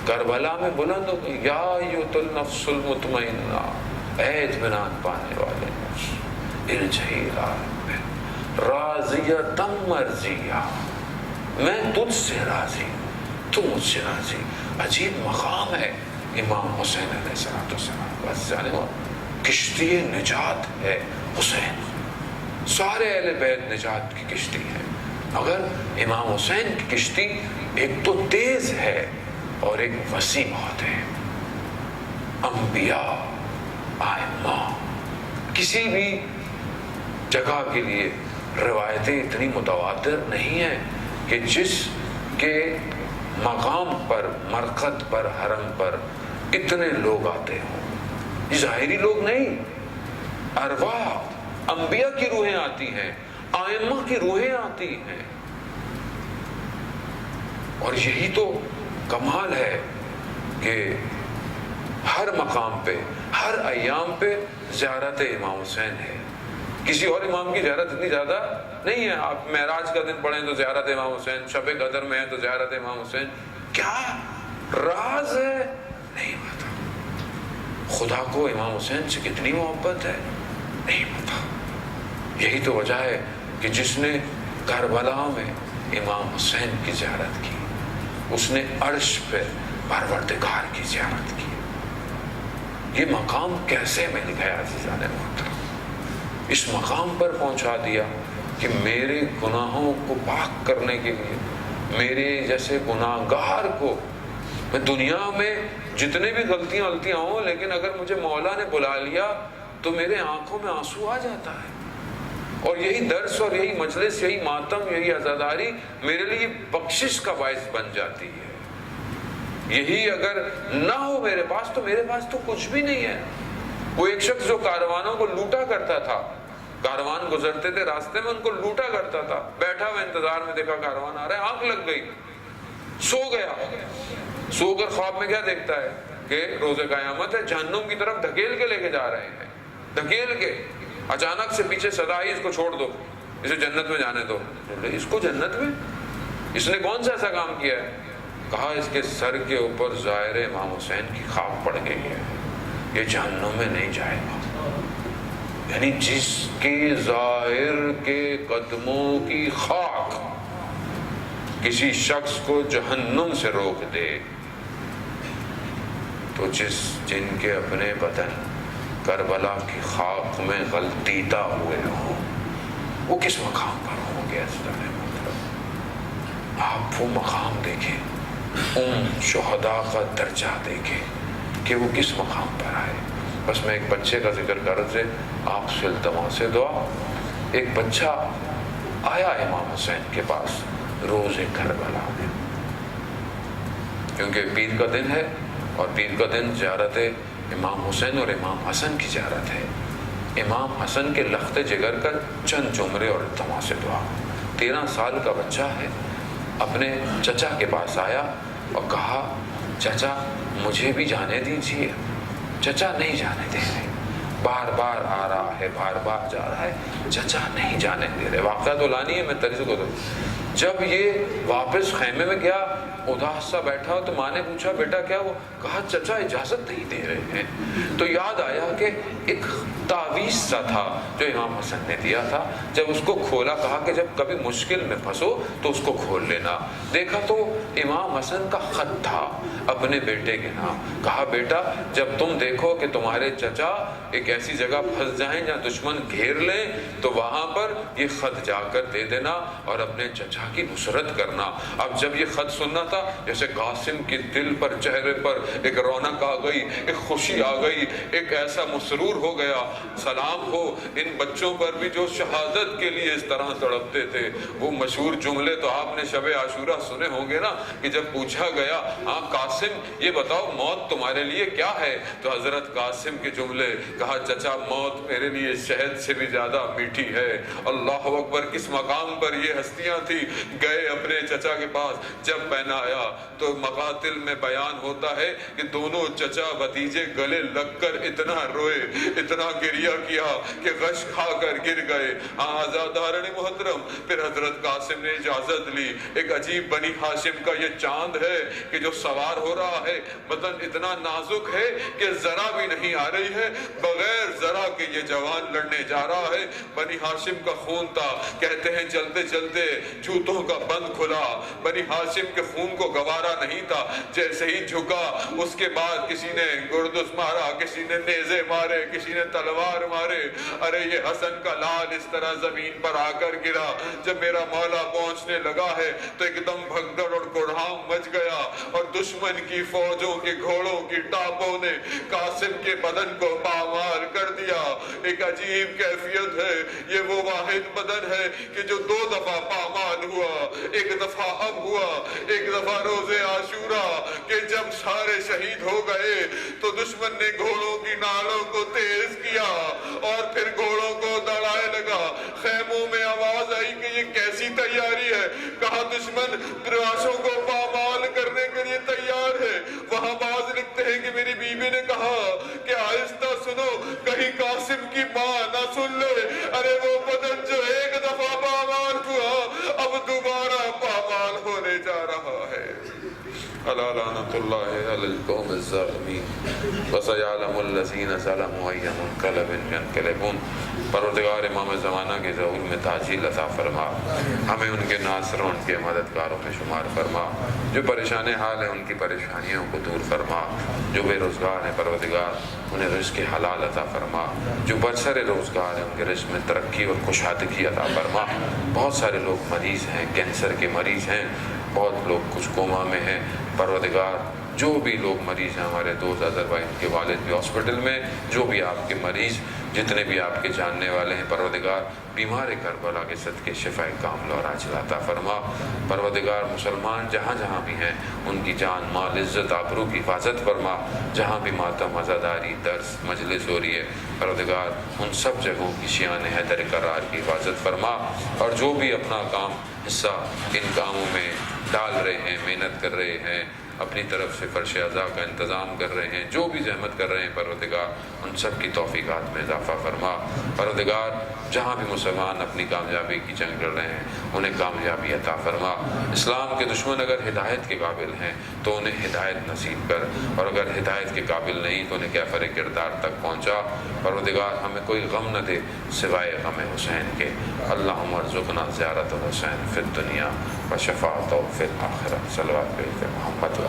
کربلا میں بلند ہو گئی. یا ایھا النفس المطمئنہ، اے اطمینان پانے والے نفس، ارجعی الی ربک راضیۃ مرضیہ، میں تجھ سے راضی، تو مجھ سے راضی. عجیب مقام ہے امام حسین علیہ السلام. بس جانے کشتی نجات ہے حسین. سارے اہل بیت نجات کی کشتی ہے، مگر امام حسین کی کشتی ایک تو تیز ہے اور ایک وسیع بہت ہے. انبیاء، ائمہ، کسی بھی جگہ کے لیے روایتیں اتنی متواتر نہیں ہیں کہ جس کے مقام پر، مرقد پر، حرم پر اتنے لوگ آتے ہوں. یہ ظاہری لوگ نہیں، ارواح، انبیاء کی روحیں آتی ہیں، ائمہ کی روحیں آتی ہیں. اور یہی تو کمال ہے کہ ہر مقام پہ، ہر ایام پہ زیارت امام حسین ہے. کسی اور امام کی زیارت اتنی زیادہ نہیں ہے. آپ معراج کا دن پڑھیں تو زیارت امام حسین، شب قدر میں ہے تو زیارت امام حسین. کیا راز ہے نہیں پتا. خدا کو امام حسین سے کتنی محبت ہے نہیں پتا. یہی تو وجہ ہے کہ جس نے کربلا میں امام حسین کی زیارت کی، اس نے عرش پہ پروردگار کی زیارت کی. یہ مقام کیسے مل گیا عزیزان محترم؟ اس مقام پر پہنچا دیا کہ میرے گناہوں کو پاک کرنے کے لیے، میرے جیسے گناہ گار کو، میں دنیا میں جتنے بھی غلطیاں ہوں، لیکن اگر مجھے مولا نے بلا لیا تو میرے آنکھوں میں آنسو آ جاتا ہے. اور یہی درس اور یہی مجلس، یہی ماتم، یہی عزاداری میرے لیے بخشش کا باعث بن جاتی ہے. یہی اگر نہ ہو میرے پاس تو میرے پاس تو کچھ بھی نہیں ہے. وہ ایک شخص جو کاروانوں کو لوٹا کرتا تھا، کاروان گزرتے تھے راستے میں ان کو لوٹا کرتا تھا. بیٹھا ہوا انتظار میں دیکھا کاروان آ رہا ہے, آنکھ لگ گئی, سو گیا. سو کر خواب میں کیا دیکھتا ہے کہ روز قیامت ہے, جہنم کی طرف دھکیل کے لے کے جا رہے ہیں, دھکیل کے. اچانک سے پیچھے صدا آئی, اس کو چھوڑ دو, اسے جنت میں جانے دو. اس کو جنت میں؟ اس نے کون سا ایسا کام کیا ہے؟ کہا اس کے سر کے اوپر ظاہر امام حسین کی خاک پڑ گئی ہے, یہ جہنم میں نہیں جائے گا. یعنی جس کے ظاہر کے قدموں کی خاک کسی شخص کو جہنم سے روک دے, تو جن کے اپنے بدن کربلا کی خاک میں غلطیدہ ہوئے ہوں, وہ کس مقام پر ہوں گے؟ آپ وہ مقام دیکھیں, ان شہداء کا درجہ دیکھیں کہ وہ کس مقام پر آئے. بس میں ایک بچے کا ذکر کر رہے, آپ سے التماس دعا. ایک بچہ آیا امام حسین کے پاس روز کربلا میں, کیونکہ پیر کا دن ہے, اور پیر کا دن زیارت امام حسین اور امام حسن کی زیارت ہے. امام حسن کے لخت جگر کا چند جمرے اور التماس دعا. 13 سال کا بچہ ہے, اپنے چچا کے پاس آیا اور کہا چچا مجھے بھی جانے دیجیے. چچا نہیں جانے دے رہے, بار بار آ رہا ہے, بار بار جا رہا ہے, چچا نہیں جانے دے رہے. واقعہ تو لانی ہے, میں طریقے کو دوں. جب یہ واپس خیمے میں گیا, اداس سا بیٹھا, تو ماں نے پوچھا بیٹا کیا ہوا؟ کہا چچا اجازت نہیں دے رہے ہیں. تو یاد آیا کہ ایک تعویذ سا تھا جو امام حسن نے دیا تھا. جب اس کو کھولا, کہا کہ جب کبھی مشکل میں پھنسو تو اس کو کھول لینا. دیکھا تو امام حسن کا خط تھا اپنے بیٹے کے نام. کہا بیٹا جب تم دیکھو کہ تمہارے چچا ایک ایسی جگہ پھنس جائیں جہاں دشمن گھیر لیں, تو وہاں پر یہ خط جا کر دے دینا اور اپنے چچا کی نصرت کرنا. اب جب یہ خط سننا تھا, جیسے قاسم کے دل پر, چہرے پر ایک رونق آ گئی, ایک خوشی آ گئی, ایک ایسا مسرور ہو گیا. سلام ہو ان بچوں پر بھی جو شہادت کے لیے اس طرح تڑپتے تھے. وہ مشہور جملے تو آپ نے شب عاشورہ سنے ہوں گے نا, کہ جب پوچھا گیا ہاں قاسم یہ بتاؤ موت تمہارے لیے کیا ہے, تو حضرت قاسم کے جملے, کہا چچا موت میرے لیے شہد سے بھی زیادہ میٹھی ہے. اللہ اکبر, کس مقام پر یہ ہستیاں تھی. گئے اپنے چچا کے پاس, جب پہنا آیا تو مقاتل میں بیان ہوتا ہے کہ دونوں چچا بھتیجے گلے لگ کر اتنا روئے, اتنا گریہ کیا کہ غش کھا کر گر گئے. آزادارن محترم, پھر حضرت قاسم نے اجازت لی. ایک عجیب بنی ہاشم کا یہ چاند ہے کہ جو سوار ہو رہا ہے, بدن اتنا نازک ہے کہ ذرا بھی نہیں آ رہی ہے, بغیر ذرا کہ یہ جوان لڑنے جا رہا ہے. بنی ہاشم کا خون تھا, کہتے ہیں چلتے چلتے جوتوں کا بند کھلا. بنی ہاشم کے خون کو گوارا نہیں تھا, جیسے ہی جھکا اس کے بعد کسی نے گردس مارا, کسی نے نیزے مارے, کسی نے تلوار مارے. ارے یہ حسن کا لال اس طرح زمین پر آ کر گرا. جب میرا مولا پہنچنے لگا ہے تو ایک دم بھگدڑ اور کوڑھام مچ گیا, اور دشمن کی فوجوں کے گھوڑوں کی ٹاپوں نے قاسم کے بدن کو پامال کر دیا. ایک عجیب کیفیت ہے, یہ وہ واحد بدن ہے کہ جو 2 دفعہ پامال ہوا. ایک دفعہ اب ہوا, ایک دفعہ روز عاشورہ, کہ جب سارے شہید ہو گئے تو دشمن نے گھوڑوں کی نالوں کو تیز کیا اور پھر گھوڑوں کو دوڑائے لگا. خیموں میں آواز آئی کہ یہ کیسی تیاری ہے. کہا دشمن لاشوں کو پامال کرنے کے لیے تیار ہے. وہاں باز لکھتے ہیں کہ میری بیوی نے کہا کہ آہستہ سنو, کہیں قاسم کی ماں نہ سن لے. ارے وہ بدن جو ایک دفعہ پامال ہوا اب دوبارہ پامال ہونے جا رہا ہے. الا لعنۃ اللہ علی القوم الظالمین وسیعلم الذین ظلموا ای منقلب ینقلبون. پروردگار امام زمانہ کے ظہور میں تعجیل عطا فرما, ہمیں ان کے ناصروں, ان کے مددگاروں میں شمار فرما. جو پریشان حال ہیں ان کی پریشانیوں کو دور فرما. جو بے روزگار ہیں پروردگار انہیں رزق حلال عطا فرما. جو برسر روزگار ہیں ان کے رزق میں ترقی اور کشادگی عطا فرما. بہت سارے لوگ مریض ہیں, کینسر کے مریض ہیں, بہت لوگ کچھ کوما میں ہیں. پروردگار جو بھی لوگ مریض ہیں ہمارے دوست اظہر بھائی، ان کے والد بھی ہاسپٹل میں، جو بھی آپ کے مریض جتنے بھی آپ کے جاننے والے ہیں پروردگار بیمار کربلا کے صدقے شفائے کامل اور عاجل عطا فرما۔ پروردگار مسلمان جہاں جہاں بھی ہیں ان کی جان مال عزت آبرو کی حفاظت فرما۔ جہاں بھی ماتم عزاداری درس مجلس ہو رہی ہے پروردگار ان سب جگہوں کی شیان حیدر قرار کی حفاظت فرما، اور جو بھی اپنا کام حصہ ان کاموں میں ڈال رہے ہیں، محنت کر رہے ہیں، اپنی طرف سے فرش اعضاء کا انتظام کر رہے ہیں، جو بھی زحمت کر رہے ہیں پروردگار ان سب کی توفیقات میں اضافہ فرما۔ پروردگار جہاں بھی مسلمان اپنی کامیابی کی جنگ لڑ رہے ہیں انہیں کامیابی عطا فرما۔ اسلام کے دشمن اگر ہدایت کے قابل ہیں تو انہیں ہدایت نصیب کر، اور اگر ہدایت کے قابل نہیں تو انہیں کیفر کردار تک پہنچا۔ پروردگار ہمیں کوئی غم نہ دے سوائے غم حسین کے۔ اللہم ارزقنا زیارت الحسین فی الدنیا و شفاعتہ فی الآخرہ۔ صلوات پہ محمد